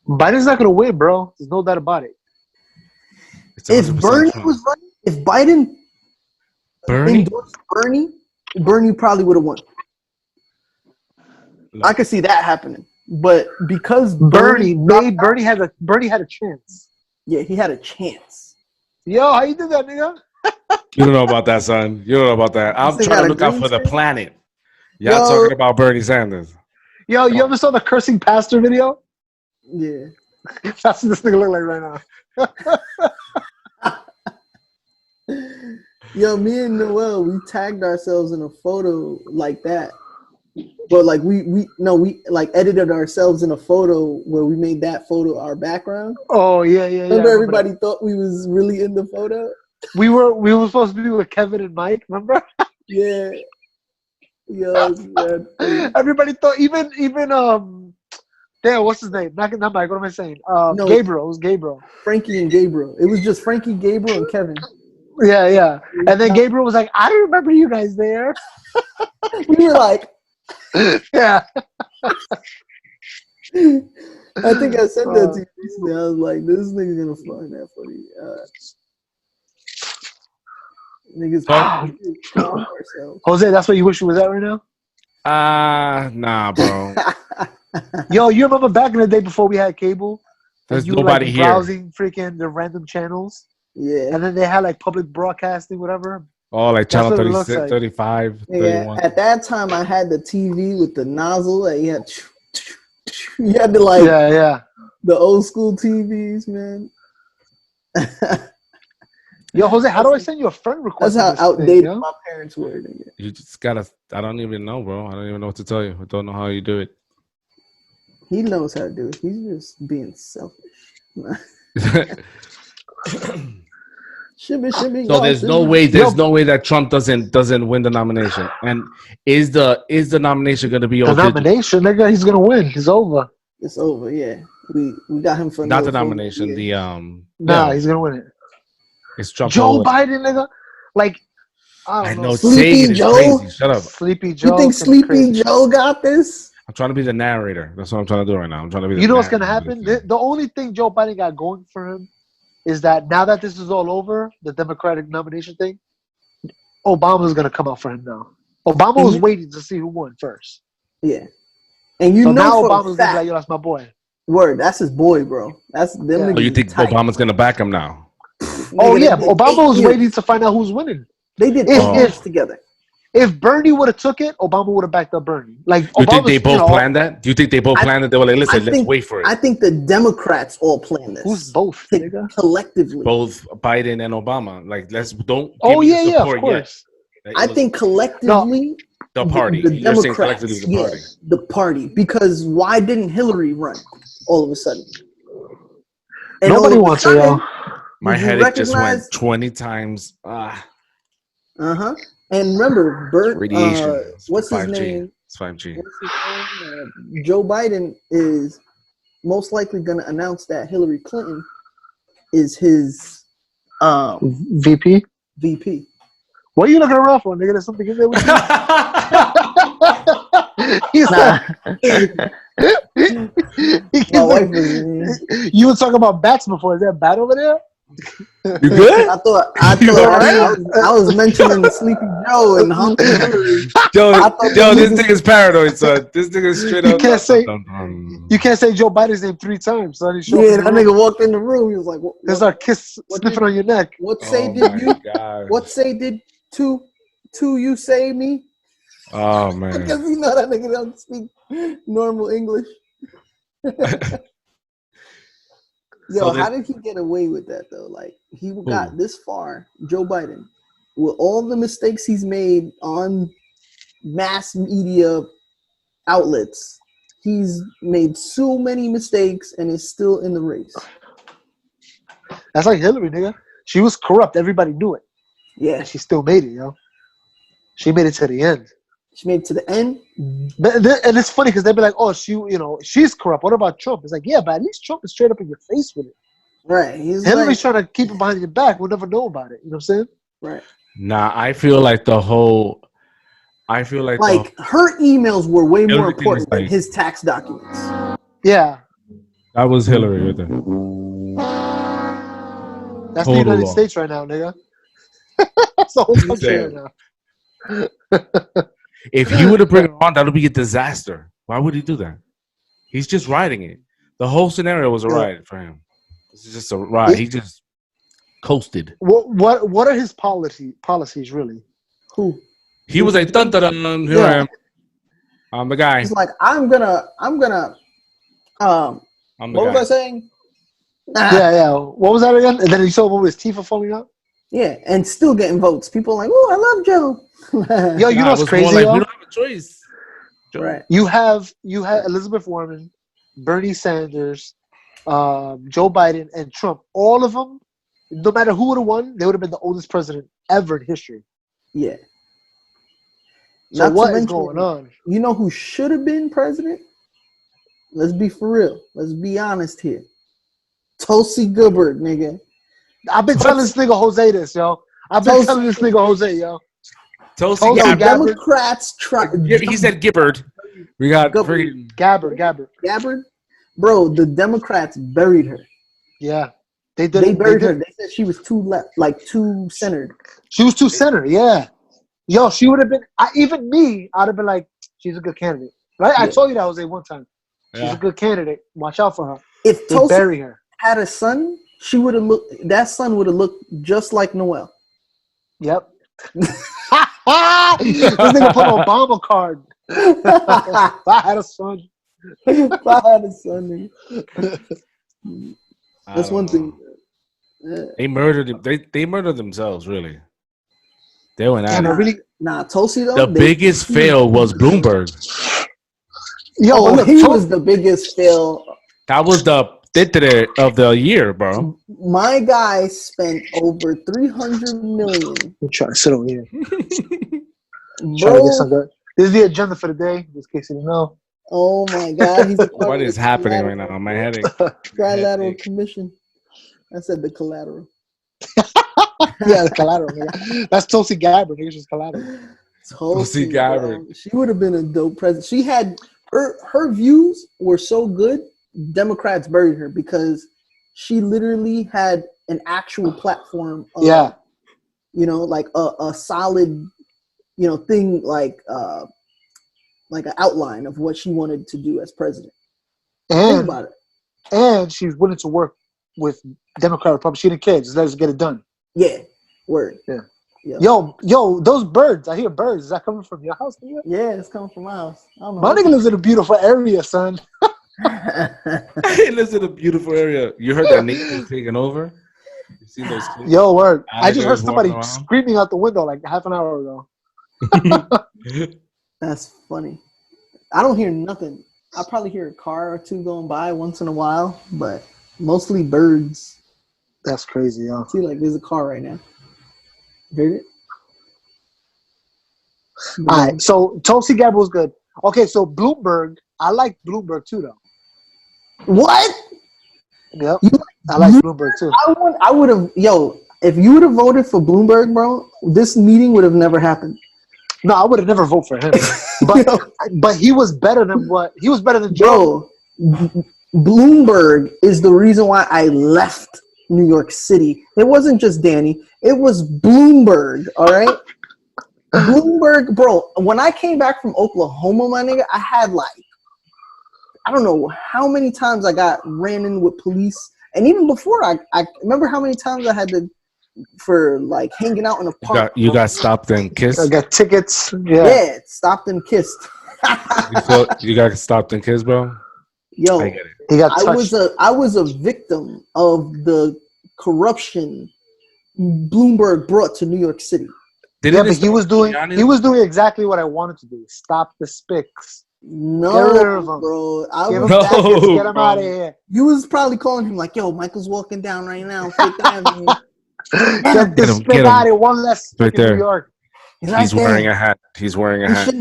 Biden's not gonna win, bro. There's no doubt about it. If Bernie was running, if Biden endorsed Bernie probably would have won. I could see that happening, but because Bernie had a chance. Yeah, he had a chance. Yo, how you did that, nigga? You don't know about that, son. You don't know about that. I'm trying to look out for the planet. Y'all talking about Bernie Sanders. Yo, you ever saw the cursing pastor video? Yeah. That's what this nigga look like right now. Yo, me and Noel, we tagged ourselves in a photo like that. But like we like edited ourselves in a photo where we made that photo our background. Oh yeah. Remember everybody thought we was really in the photo? We were supposed to be with Kevin and Mike, remember? Yeah. Yo, everybody thought even damn, what's his name? Not Mike, what am I saying? No, Gabriel. It was Gabriel. Frankie and Gabriel. It was just Frankie, Gabriel, and Kevin. Yeah. And then Gabriel was like, I remember you guys there. We were like, yeah. I think I said that to you recently. I was like, this nigga's gonna find that funny. Niggas Jose, that's what you wish you was at right now? Nah, bro. Yo, you remember back in the day before we had cable? There's you nobody like, here. Browsing freaking the random channels. Yeah. And then they had like public broadcasting, whatever. Oh, like channel 36, like. 35, yeah, 31. At that time, I had the TV with the nozzle that you had to like the old school TVs, man. Yo, Jose, how do I send you a friend request? That's how outdated my parents were. Nigga. You just gotta. I don't even know, bro. I don't even know what to tell you. I don't know how you do it. He knows how to do it. He's just being selfish. Shimmy, so there's no way that Trump doesn't win the nomination. And is the nomination going to be the nomination? Nigga, he's gonna win. It's over. It's over. Yeah, we got him for not the nomination. The he's gonna win it. It's Trump. Joe Biden, nigga. Like I don't know. Sleepy Joe. Crazy. Shut up. Sleepy Joe. You think Sleepy Joe got this? I'm trying to be the narrator. That's what I'm trying to do right now. I'm trying to be. You know what's gonna happen? The only thing Joe Biden got going for him is that now that this is all over, the Democratic nomination thing, Obama's gonna come out for him now. Obama was waiting to see who won first. Yeah, and you so know now Obama's gonna be like, "Yo, that's my boy." Word, that's his boy, bro. That's them. So you think Obama's gonna back him now? Oh Nigga, yeah, they did Obama 8 was years. waiting to find out who's winning. They did If- 8 years together. If Bernie would have took it, Obama would have backed up Bernie. Like You think they Obama's, both planned that? Do you think they both I- planned it? They were like, listen, let's wait for I it. think the Democrats all planned this. Who's both, nigga? Collectively. Both Biden and Obama. Like, don't. Oh give me yeah, the yeah, of support course. yet. I think collectively, the party. the You're saying Democrats, collectively the party. the party. Because why didn't Hillary run all of a sudden? And Nobody all of a wants her, sudden, yo. My did you headache just went recognize- 20 times. And remember, Radiation. what's his 5G. name? It's 5G. What's his name? Joe Biden is most likely going to announce that Hillary Clinton is his VP. VP. What are you looking around for, nigga? There's something in there with you. He's Nah. he's My like, wife was. you were talking about bats before. Is there a bat over there? You good? I thought You all right? I was mentioning Sleepy Joe and Hunky Hillary. Yo, I thought this this thing is paranoid, son. This nigga is straight You up. can't say- You can't say Joe Biden's name 3 times, son. He Yeah, that nigga walked in the room. He was like, They start what sniffing did- on your neck. "What Oh say did you? God. What say did two you say me?" Oh man. Because you know that nigga don't speak normal English. Yo, So how did he get away with that though? Like he got this far, Joe Biden, with all the mistakes he's made on mass media outlets. He's made so many mistakes and is still in the race. That's like Hillary, nigga. She was corrupt. Everybody knew it. Yeah, And she still made it, yo. She made it to the end. she made it to the end. And it's funny because they'd be like, oh, she's corrupt. What about Trump? It's like, yeah, but at least Trump is straight up in your face with it. Right. He's Hillary's like, trying to keep it behind your back. We'll never know about it. You know what I'm saying? right. Nah, I feel like her emails were way more Everything important is like- than his tax documents. Yeah. that was Hillary right there. That's Total the United law. States right now, nigga. That's the whole country right now. If he would have bring her on, that would be a disaster. Why would he do that? He's just riding it. The whole scenario was a ride for him. This is just a ride. He just coasted. What are his policies really? Who? He was like, dun dun dun. Here I am. I'm the guy. He's like, I'm gonna I'm the what guy. was I saying? Yeah. What was that again? And then you saw one with his teeth are falling out. Yeah, and still getting votes. People are like, oh, I love Joe. Yo, you know Nah, it what's was crazy, more like, yo? we don't have a choice. Joe. Right. You had Elizabeth Warren, Bernie Sanders, Joe Biden, and Trump. All of them, no matter who would have won, they would have been the oldest president ever in history. Yeah. So Not to what is mention, going on? You know who should have been president? Let's be for real. Let's be honest here. Tulsi Gabbard, nigga. I've been telling this nigga Jose this, yo. I've been telling this nigga Jose, yo. Tulsi Tulsi Gabbard. Gabbard. Democrats try. He said Gibbard. We got Gabbard. freaking. Gabbard. Gabbard, bro. The Democrats buried her. Yeah. They did. They buried her. They said she was too left, like too centered. She was too center, yeah. Yo, she would have been, even me, I'd have been like, she's a good candidate. Right? I Yeah. told you that, Jose, one time. She's a good candidate. Watch out for her. If They Tulsi bury her. had a son, she would have looked. That son would have looked just like Noel. Yep. This nigga put an Obama card. If I had a son. If I had a son, nigga. That's one thing. Yeah. They murdered him. They murdered themselves, really. They went at And I it. really, Nah, Tulsi though. The biggest fail was Bloomberg. yo, Oh, look, he Tulsi- was the biggest fail. That was the titular of the year, bro. My guy spent over $300 million. I'm trying to sit over here. Trying to get Bro, some good. This is the agenda for the day, just in case you didn't know. oh my God. He's a part What of is the happening right collateral- now? My headache. Trilateral Headache. commission. I said the collateral. Yeah, the collateral, nigga. That's Tulsi Gabbard, nigga. She's collateral. Tulsi Gabbard. bro. She would have been a dope president. She had her views were so good. Democrats buried her because she literally had an actual platform. Of, Yeah. You know, like a solid, you know, thing like an outline of what she wanted to do as president. Think And about it. and she's willing to work with Democrat, Republican. She didn't care. Just let us get it done. Yeah. Word. Yeah. Yep. Yo, those birds. I hear birds. Is that coming from your house, nigga? Yeah, it's coming from my house. I don't know. My nigga lives in a beautiful area, son. He lives in a beautiful area. You heard that nature's taking over? You seen those kids? Yo, word. I just heard Alligators somebody walking around? screaming out the window like half an hour ago. That's funny. I don't hear nothing. I probably hear a car or two going by once in a while, but mostly birds. That's crazy, yo. See, like there's a car right now. You heard it? All right, so Tulsi Gabbard was good. Okay, so Bloomberg, I like Bloomberg too, though. What? Yep, You I like Bloomberg too. I would have, if you would have voted for Bloomberg, bro, this meeting would have never happened. No, I would have never voted for him. But he was better than Joe. Bro, Bloomberg is the reason why I left New York City. It wasn't just Danny. It was Bloomberg, all right? Bloomberg, bro, when I came back from Oklahoma, my nigga, I had I don't know how many times I got ran in with police. And even before, I remember how many times I had to, for hanging out in a park. You got stopped and kissed? I got tickets. Yeah, stopped and kissed. You got stopped and kissed, bro? Yo, I get it. He got touched. I was a victim of the corruption Bloomberg brought to New York City. But he was doing exactly what I wanted to do. Stop the spics. No, get rid of him. Bro. Get him out of here. You was probably calling him like, yo, Michael's walking down right now. Get the spick out of here. One less right in New York. He's wearing a hat. He's wearing a hat.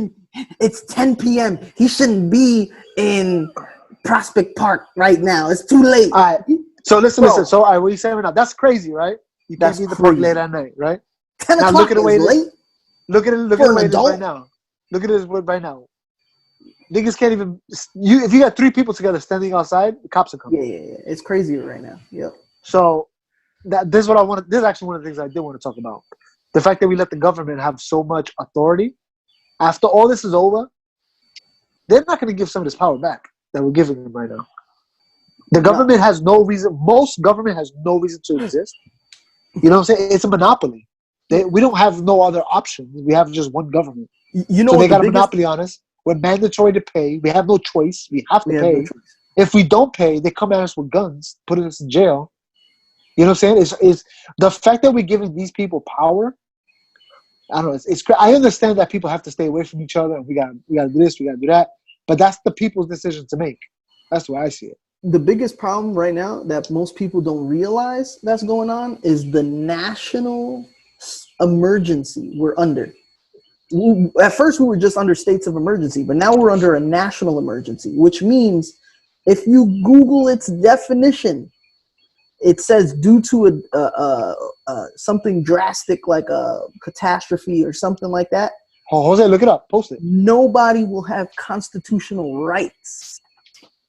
It's 10 p.m. He shouldn't be in Prospect Park right now. It's too late. All right. So listen. So what are you saying right now? That's crazy, right? You can't be in the park late at night, right? 10 now o'clock is late. Look at the way it is right now. Look at it right now. Niggas can't even. If you got 3 people together standing outside, the cops are coming. Yeah. It's crazy right now. Yep. So this is what I wanted. This is actually one of the things I did want to talk about. The fact that we let the government have so much authority. After all this is over, they're not going to give some of this power back that we're giving them right now. The government has no reason. Most government has no reason to exist. You know what I'm saying? It's a monopoly. We don't have no other options. We have just one government. You know, so they got a monopoly on us. We're mandatory to pay. We have no choice. We have to pay. If we don't pay, they come at us with guns, put us in jail. You know what I'm saying? It's the fact that we're giving these people power. I don't know. It's I understand that people have to stay away from each other, and we got to do this, we got to do that. But that's the people's decision to make. That's the way I see it. The biggest problem right now that most people don't realize that's going on is the national emergency we're under. At first, we were just under states of emergency, but now we're under a national emergency, which means if you Google its definition, it says due to something drastic like a catastrophe or something like that. Oh, Jose, look it up. Post it. Nobody will have constitutional rights.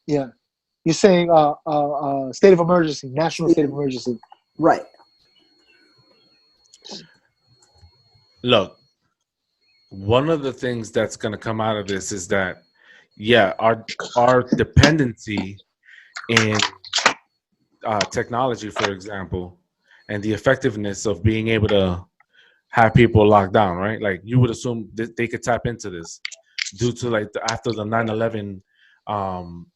Yeah. You're saying state of emergency, national state of emergency. Right. Look, one of the things that's going to come out of this is that, our dependency in technology, for example, and the effectiveness of being able to have people locked down, right? Like you would assume that they could tap into this due to after the 9/11,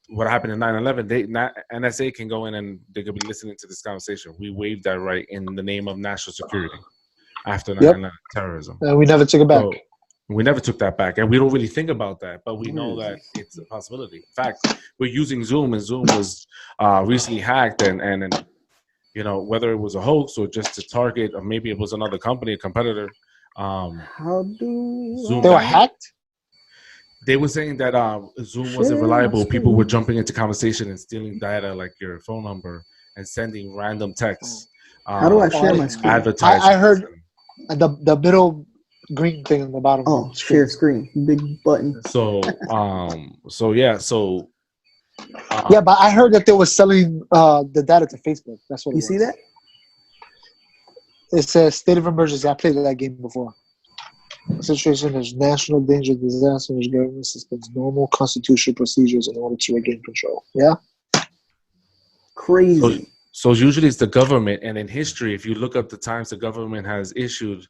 what happened in 9/11, NSA can go in and they could be listening to this conversation. We waived that right in the name of national security after 9/11 terrorism. And we never took it back. So, we never took that back, and we don't really think about that, but we know that it's a possibility. In fact, we're using Zoom, and Zoom was recently hacked, and whether it was a hoax or just to target, or maybe it was another company, a competitor. Zoom they were hacked? They were saying that Zoom wasn't reliable. People were jumping into conversation and stealing data, like your phone number, and sending random texts. How do I share my screen? Advertising. I heard the middle green thing on the bottom. Oh, share screen, big button. So yeah, but I heard that they were selling the data to Facebook. That's what you see that? It says state of emergency. I played that game before. The situation is national danger, disaster, which government suspends normal constitutional procedures in order to regain control. Yeah. Crazy. So usually it's the government, and in history, if you look up the times the government has issued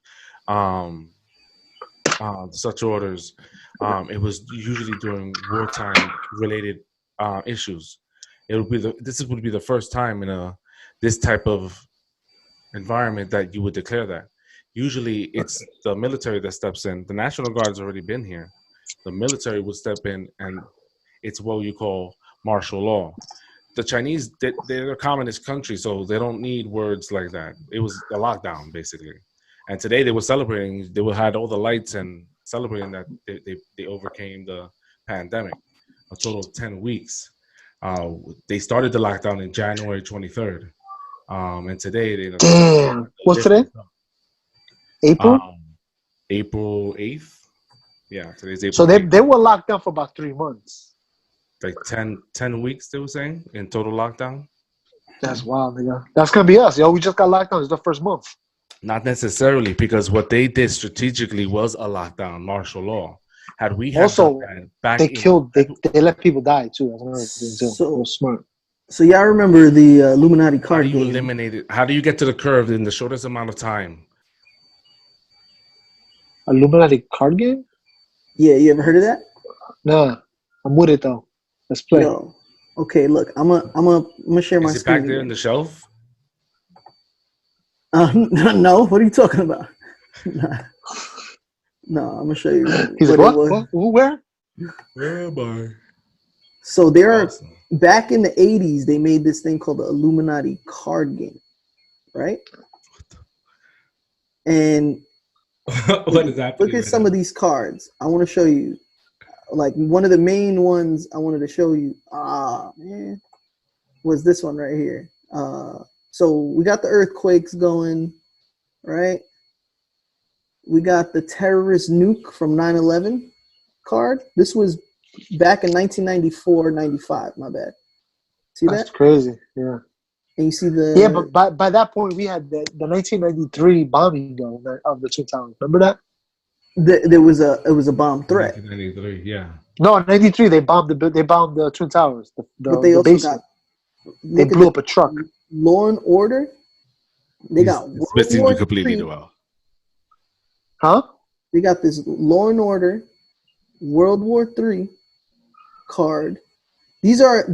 such orders, it was usually during wartime related issues. This would be the first time in this type of environment that you would declare that. Usually it's the military that steps in. The National Guard has already been here. The military would step in, and it's what you call martial law. The Chinese, they're a communist country, so they don't need words like that. It was a lockdown, basically. And today they were celebrating, they had all the lights and celebrating that they overcame the pandemic, a total of 10 weeks. They started the lockdown in January 23rd. And today, damn. What's today? April? April 8th. Yeah, today's April. So 8th. they were locked down for about 3 months. Like 10 weeks, they were saying, in total lockdown. That's wild, nigga. That's gonna be us, yo. We just got locked down. It's the first month. Not necessarily, because what they did strategically was a lockdown, martial law. Had we had Also, back they let people die too. That's another thing too. So- It was smart. So y'all remember the Illuminati how card do you game? eliminate it? How do you get to the curve in the shortest amount of time? Illuminati card game? Yeah, you ever heard of that? Nah, I'm with it though. Let's play. Yo. Okay, look, I'm gonna share my Is it screen. back there in the shelf? No, what are you talking about? No, I'm gonna show you. He's like, it what? was. What? Where? Where am I? So there are Awesome. back in the 80s, they made this thing called the Illuminati card game, right? And What is happening? look at some of these cards. I want to show you. Like one of the main ones I wanted to show you. Man, was this one right here. So we got the earthquakes going, right? We got the terrorist nuke from 9/11 card. This was back in 1994, 95. My bad. See That's that? crazy. Yeah. And you see the Yeah, but by that point we had the 1993 bombing of the Twin Towers. Remember that? there was a bomb threat, 1993, yeah. No, in '93 they bombed the Twin Towers. but they the also basement. got They blew up a truck. Law and Order. They got It's World missing War completely III. well. Huh? They got this Law and Order, World War III card. These are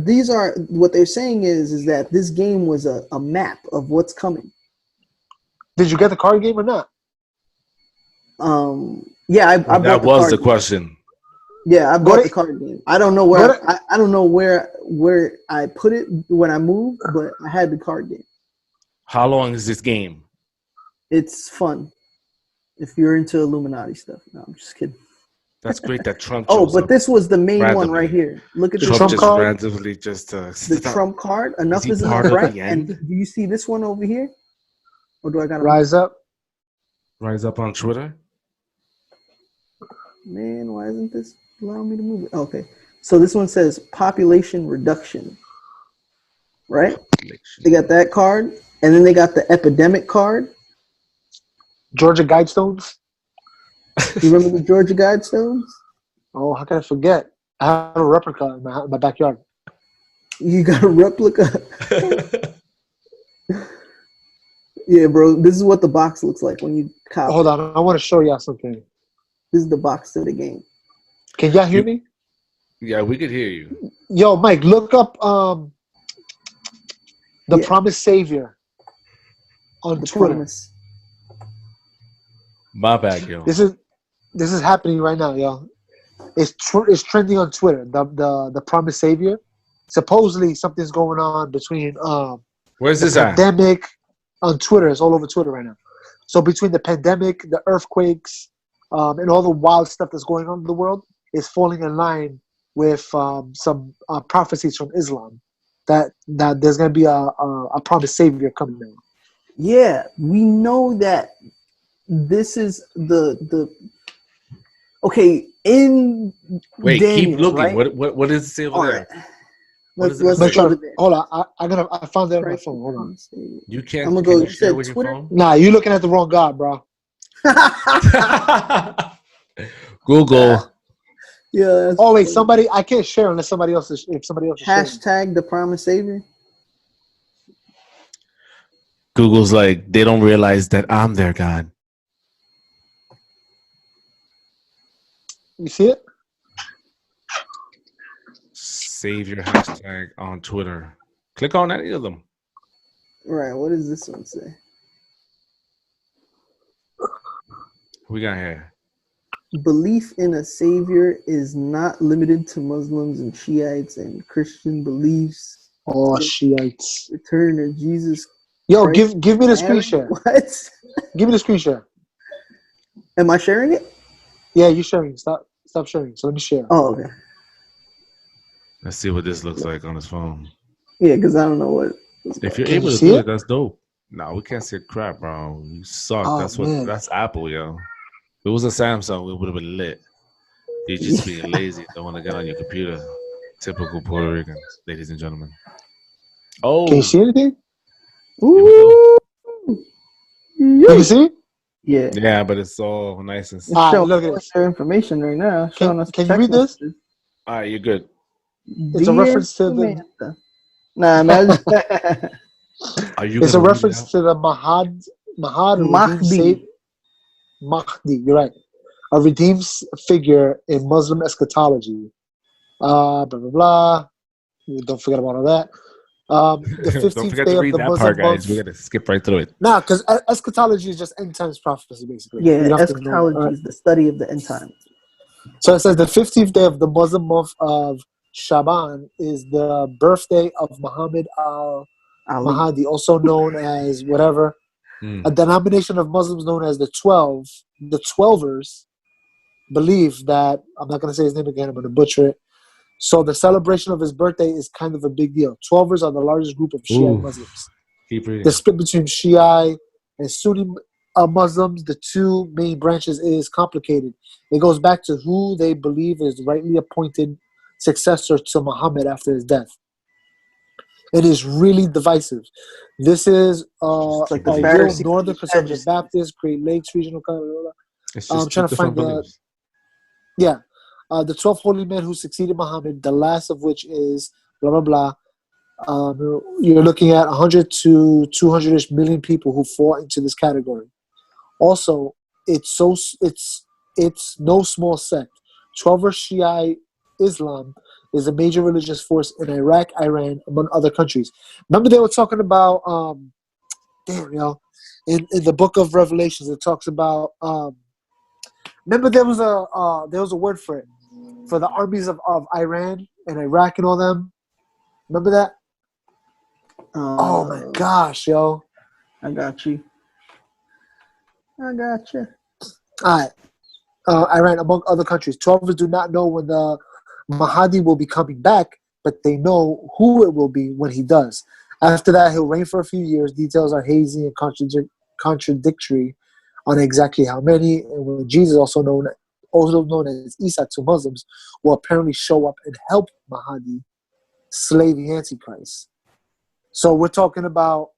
what they're saying is that this game was a map of what's coming. Did you get the card game or not? Yeah, I bought That the was card the game. question. Yeah, I Go bought to- the card game. I don't know where go to- I don't know where I put it when I moved, but I had the card game. How long is this game? It's fun if you're into Illuminati stuff. No, I'm just kidding. That's great that Trump Oh, shows but up. this was the main one randomly. right here. Look at The this Trump Trump just card? randomly just the Trump card. Enough he is part enough, of right? the And end? do you see this one over here? Or do I got Rise up. rise up on Twitter. Man, why isn't this allowing me to move it? Okay. So this one says population reduction. Right? They got that card. And then they got the epidemic card. Georgia Guidestones. You remember the Georgia Guidestones? Oh, how can I forget? I have a replica in my backyard. You got a replica. Yeah, bro. This is what the box looks like when you copy. Hold on, I want to show y'all something. This is the box to the game. Can y'all hear me? Yeah, we could hear you. Yo, Mike, look up the Yeah. Promised Savior on The Twitter. promise. My bad, yo. This is happening right now, yo. It's trending on Twitter. The Promised Savior. Supposedly something's going on between Where's the this at? pandemic on Twitter. It's all over Twitter right now. So between the pandemic, the earthquakes, and all the wild stuff that's going on in the world, is falling in line with some prophecies from Islam that there's going to be a promised savior coming now. Yeah, we know that this is the okay in Wait, Daniel, keep looking. right? What does it say over All there? right. What Let's does it Make say? go sure, to there. hold on, I found that on my phone. Hold on. You can't. I'm gonna can go- you you share said with your Twitter? phone? Nah, you looking at the wrong God, bro. Google. Yeah. That's Oh wait, funny. I can't share unless somebody else is sharing. Hashtag the promised savior. Google's like, they don't realize that I'm their God. You see it? Save your hashtag on Twitter. Click on any of them. Right. What does this one say? We got here. Belief in a savior is not limited to Muslims and Shiites and Christian beliefs. Oh, Shiites. Return of Jesus. Yo, Christ give me the Mary? screen share. What? Give me the screen share. Am I sharing it? Yeah, you're sharing. Stop sharing. So let me share. Oh, okay. Let's see what this looks like on his phone. Yeah, because I don't know what. If you're Can able you to see do it? it, that's dope. No, we can't see a crap, bro. You suck. Oh, That's what. man. That's Apple, yo. If it was a Samsung, it would have been lit. You're just being lazy. Don't want to get on your computer. Typical Puerto Ricans, ladies and gentlemen. Oh, Can you see anything? here we go. Can you see? Yeah. Yeah, but it's all nice and. It's Alright, showing look at this. their information right now. It's showing us Can you text read this? messages. All right, you're good. It's a Dear reference to the. Samantha. Nah, man. Are you? It's a gonna read reference it to the Mahad redeemed Mahdi. Mahdi. You're right. A redeemed figure in Muslim eschatology. Blah blah blah. Don't forget about all that. The out? 15th Don't forget day to of read the that Muslim part, guys. month. We're gonna skip right through it. Nah, because eschatology is just end times prophecy, basically. Yeah, You don't have to know that, eschatology right? is the study of the end times. So it says the 15th day of the Muslim month of Shaban is the birthday of Muhammad Ali. al-Mahdi, also known as whatever. A denomination of Muslims known as the 12, the Twelvers, believe that, I'm not going to say his name again, I'm going to butcher it. So the celebration of his birthday is kind of a big deal. Twelvers are the largest group of Shiite Ooh. Muslims. Keep reading. The split between Shiite and Sunni Muslims, the two main branches, is complicated. It goes back to who they believe is rightly appointed successor to Muhammad after his death. It is really divisive. This is It's like the a real Pharisees Northern and Conservative Sadducees. Baptist, Great Lakes regional. It's I'm just trying two to find different the beliefs. the 12 holy men who succeeded Muhammad. The last of which is blah blah blah. You're looking at 100 to 200-ish million people who fall into this category. Also, it's no small sect. 12er Shiite Islam is a major religious force in Iraq, Iran, among other countries. Remember they were talking about in the book of Revelations it talks about remember there was a word for it, for the armies of Iran and Iraq and all them. Remember that? Oh my gosh, yo. I got you. I got you. All right. Iran, among other countries. 12ers do not know when the Mahdi will be coming back, but they know who it will be when he does. After that, he'll reign for a few years. Details are hazy and contradictory on exactly how many. And when Jesus, also known as Isa to Muslims, will apparently show up and help Mahdi slay the Antichrist. So we're talking about.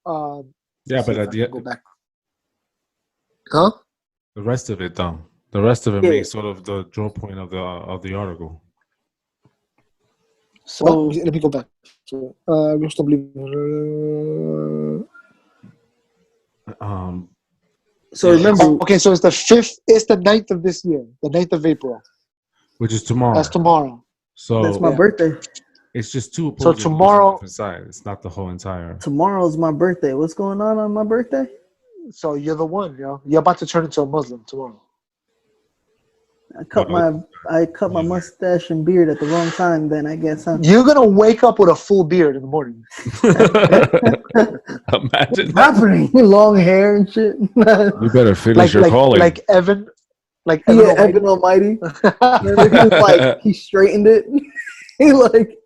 Yeah, but at the go back. Huh? The rest of it, though. The rest of it Yeah. makes sort of the draw point of the article. So Well, let me go back. We still believe. so remember, Okay, so it's the 5th. It's the 9th of this year. The 9th of April. Which is tomorrow. That's tomorrow. So that's my birthday. it's just two So opposing tomorrow- on different sides. It's not the whole entire. Tomorrow's my birthday. What's going on my birthday? So you're the one, yo. You're about to turn into a Muslim tomorrow. I cut my mustache and beard at the wrong time. Then I guess You're gonna wake up with a full beard in the morning. Imagine that. happening. Long hair and shit. You better finish your calling. like Evan. Like Yeah, Evan Evan Almighty. Almighty. Remember, he straightened it. He like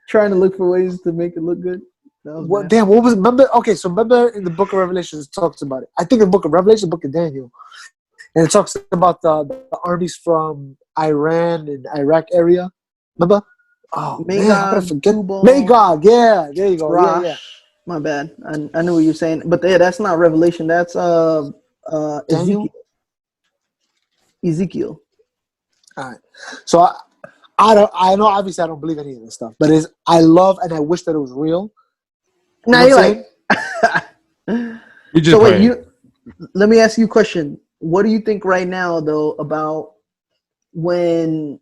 trying to look for ways to make it look good. That was What? bad. Damn. What was? Remember? Okay. So remember in the Book of Revelation, it talks about it. I think the Book of Revelation, Book of Daniel, and it talks about the armies from Iran and Iraq area. Remember? Oh man, how could I forget? Tubal, Magog. Yeah. There you go. Rosh. Yeah. My bad. I knew what you're saying, but yeah, that's not Revelation. That's Daniel? Ezekiel. All right. So I know obviously I don't believe any of this stuff, but I love and I wish that it was real. You Now know you're what I'm like, You just So wait, pray. let me ask you a question. What do you think right now, though, about when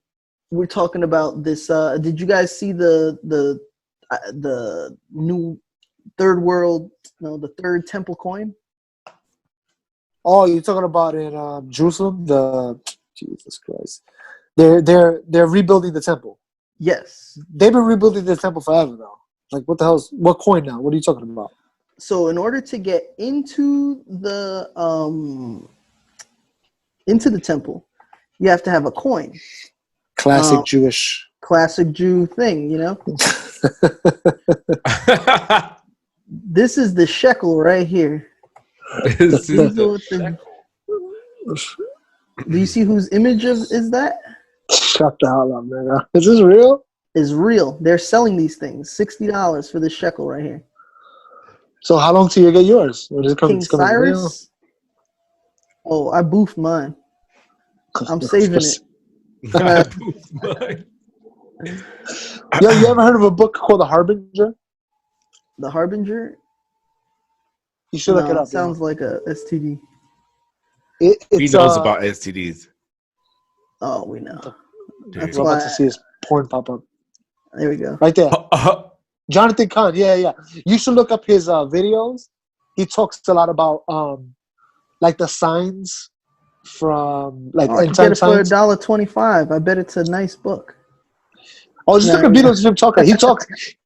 we're talking about this? Did you guys see the new third world, the third temple coin? Oh, you're talking about in Jerusalem? Jesus Christ. They're rebuilding the temple. Yes. They've been rebuilding the temple forever now. Like what coin now? What are you talking about? So in order to get into the temple, you have to have a coin. Classic Jewish. Classic Jew thing, This is the shekel right here. This is Do you see whose image is that? Shut the hell up, man. Is this real? Is real. They're selling these things. $60 for the shekel right here. So how long till you get yours? When is it King it's coming in the mail? Cyrus. Oh, I boofed mine. I'm saving it. Yo, you ever heard of a book called The Harbinger? The Harbinger? You should look it up. Sounds like a STD. He knows about STDs. Oh, we know. Dude. That's We're why. about to see his porn pop up. There we go. Right there. Jonathan Kahn. Yeah. You should look up his videos. He talks a lot about like the signs from like I end can time get it for signs. $1.25. I bet it's a nice book. Oh, just look at videos of him talking.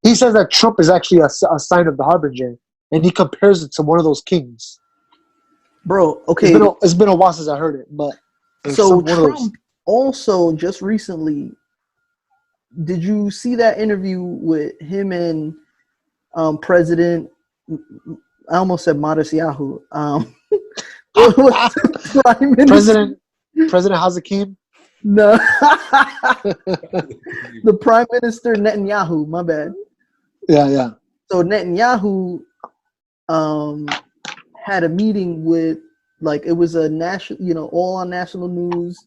He says that Trump is actually a sign of the Harbinger, and he compares it to one of those kings. Bro, okay. It's been a while since I heard it, but so Trump also just recently. Did you see that interview with him and President? I almost said Modest Yahoo. Prime Minister? President Hazakim? No. The Prime Minister Netanyahu, my bad. Yeah. So Netanyahu had a meeting with, like, it was a national, all on national news.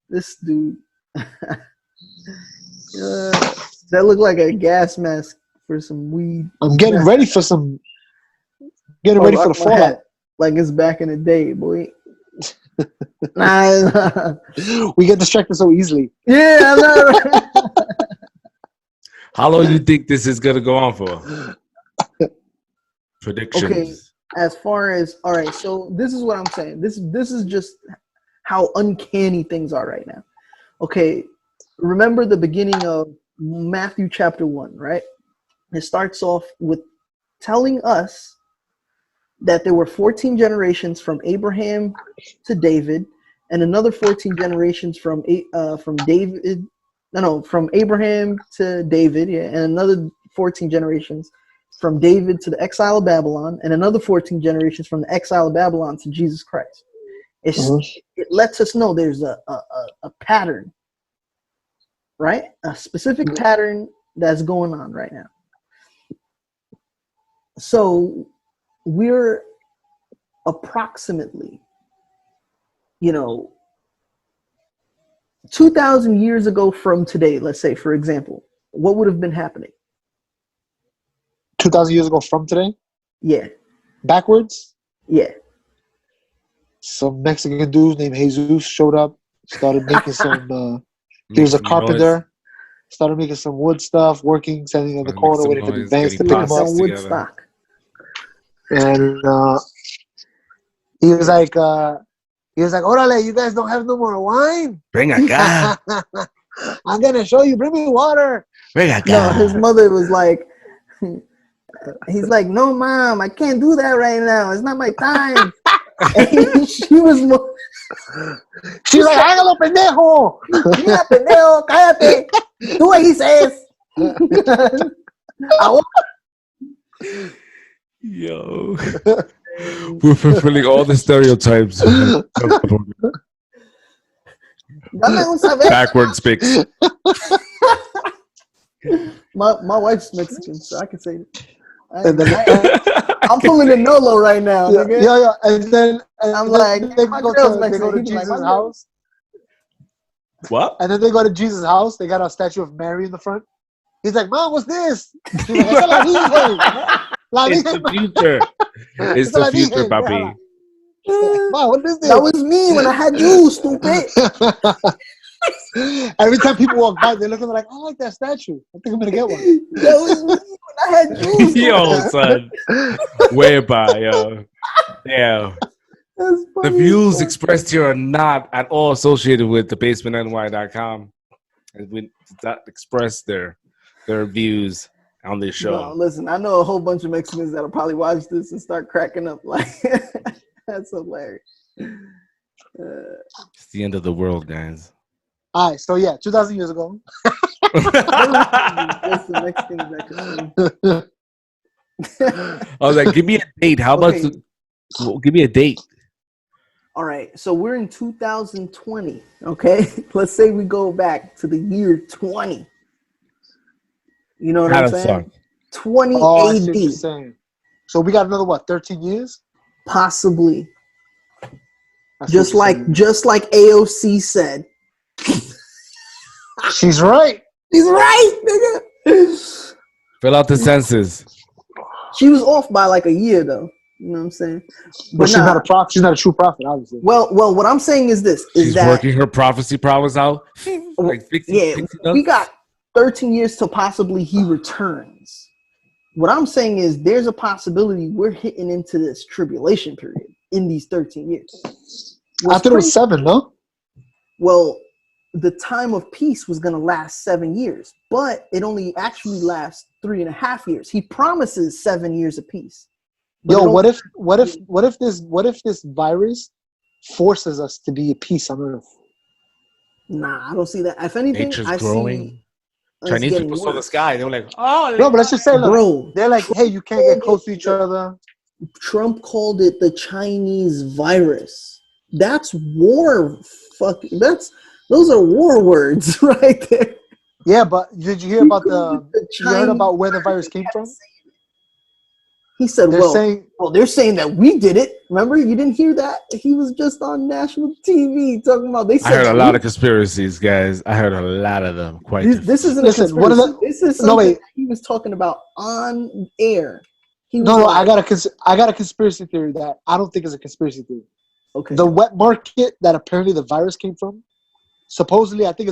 This dude. That looked like a gas mask for some weed. I'm getting ready for the fallout. Like it's back in the day, boy. Nah. We get distracted so easily. Yeah, I know, right? How long do you think this is gonna go on for? Predictions. Okay, as far as all right, so this is what I'm saying. This is just how uncanny things are right now. Okay, remember the beginning of Matthew chapter 1, right? It starts off with telling us that there were 14 generations from Abraham to David, and another 14 generations from Abraham to David, and another 14 generations from David to the exile of Babylon, and another 14 generations from the exile of Babylon to Jesus Christ. It lets us know there's a pattern, right? A specific pattern that's going on right now. So we're approximately, 2,000 years ago from today, let's say, for example, what would have been happening? 2,000 years ago from today? Yeah. Backwards? Yeah. Some Mexican dude named Jesus showed up, started making some, he was a carpenter, started making some wood stuff, working, standing on the corner, waiting for the bands to pick him up. Woodstock. And he was like, "Órale, you guys don't have no more wine? Bring acá. I'm gonna show you. Bring me water." Bring acá. No, his mother was like, he's like, "No, mom, I can't do that right now. It's not my time." And she was more. She's like, "Hágalo, pendejo." Mira, pendejo, cállate. Do what he says. Yo. We're fulfilling all the stereotypes. Backwards speaks. My wife's Mexican, so I can say it. I'm pulling a Nolo right now. Yeah. And then I'm like, they my go girl's to Mexican. Jesus' house. What? And then they go to Jesus' house. They got a statue of Mary in the front. He's like, "Mom, what's this?" She's like, La It's the Virgen. future. It's the La future, Virgen. papi. Wow, what is this? That was me when I had you, stupid. Every time people walk by, they look at me like, I like that statue. I think I'm gonna get one. That was me when I had you, stupid. Yo, son. Way by, yo. Yeah. That's The funny views as fuck. expressed here are not at all associated with thebasementny.com. And we did not express their views on this No, show. listen, I know a whole bunch of Mexicans that'll probably watch this and start cracking up. Like, that's hilarious. It's the end of the world, guys. All right, so yeah, 2,000 years ago. Just the Mexicans that can I was like, give me a date. How about Okay. give me a date? All right, so we're in 2020, okay? Let's say we go back to the year 20. You know what I'm Kinda saying? suck. 20 Oh, I see what you're AD, saying. So we got another, what, 13 years? possibly. I see Just what you're like saying. AOC said. She's right. She's right, nigga. Fill out the census. She was off by like a year, though. You know what I'm saying? But she's not a prophet. She's not a true prophet, obviously. Well, what I'm saying is this: is She's that working her prophecy prowess out. Like yeah, we got 13 years till possibly he returns. What I'm saying is there's a possibility we're hitting into this tribulation period in these 13 years. I thought it was 7, no? Well, the time of peace was going to last 7 years, but it only actually lasts 3.5 years. He promises 7 years of peace. Yo, what if this virus forces us to be at peace on Earth? Nah, I don't see that. If anything, Nature's I growing. see us Chinese getting people saw the worse. sky. They were like, oh, No, but let's just say, look, Bro, they're like, hey, you can't get close to each other. Trump called it the Chinese virus. That's war. Those are war words right there. Yeah, but did you hear about you heard about Chinese where the virus came from? He said, They're saying, they're saying that we did it. Remember, you didn't hear that? He was just on national TV talking about. They said I heard a lot of conspiracies, guys. I heard a lot of them. This isn't a listen, what conspiracy. are This is something that he was talking about on air. He was I got a conspiracy theory that I don't think is a conspiracy theory. Okay. The wet market that apparently the virus came from, supposedly, I think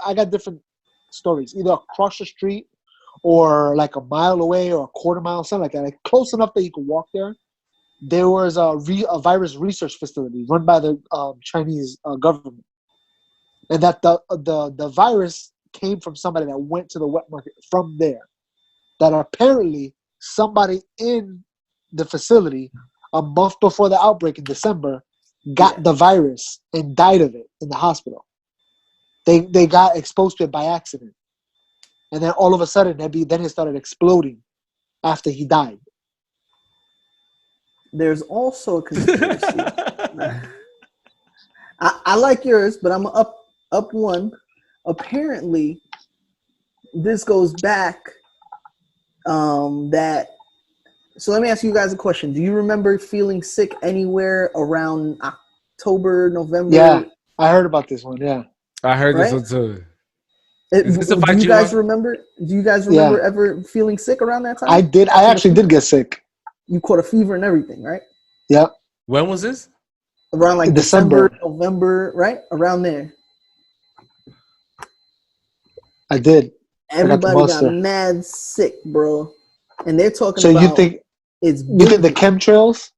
I got different stories, either across the street or like a mile away or a quarter mile, something like that, like close enough that you could walk there. There was a virus research facility run by the Chinese government, and that the virus came from somebody that went to the wet market from there. That apparently somebody in the facility a month before the outbreak in December got the virus and died of it in the hospital. They got exposed to it by accident. And then all of a sudden, then it started exploding after he died. There's also a conspiracy. I like yours, but I'm up one. Apparently, this goes back that. So let me ask you guys a question. Do you remember feeling sick anywhere around October, November? Yeah, I heard about this one. Yeah, I heard this one too. Do you guys remember ever feeling sick around that time? I did. I actually did get sick. You caught a fever and everything, right? Yep. When was this? Around like December, November, right? Around there. I did. Everybody got mad sick, bro. And they're talking about. So you think the chemtrails?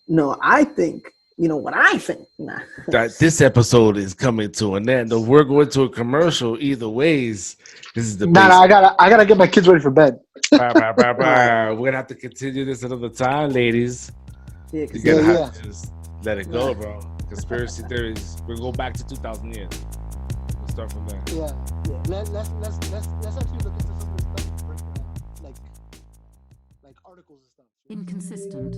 No, I think. You know what I think? Nah. That this episode is coming to an end. We're going to a commercial either ways. This is the I gotta get my kids ready for bed. We're gonna have to continue this another time, ladies. Yeah, you're gonna have to just let it go, bro. Conspiracy theories. We'll go back to 2000 years. We'll start from there. Yeah. Let's actually look into some of the stuff, like articles and stuff. Inconsistent.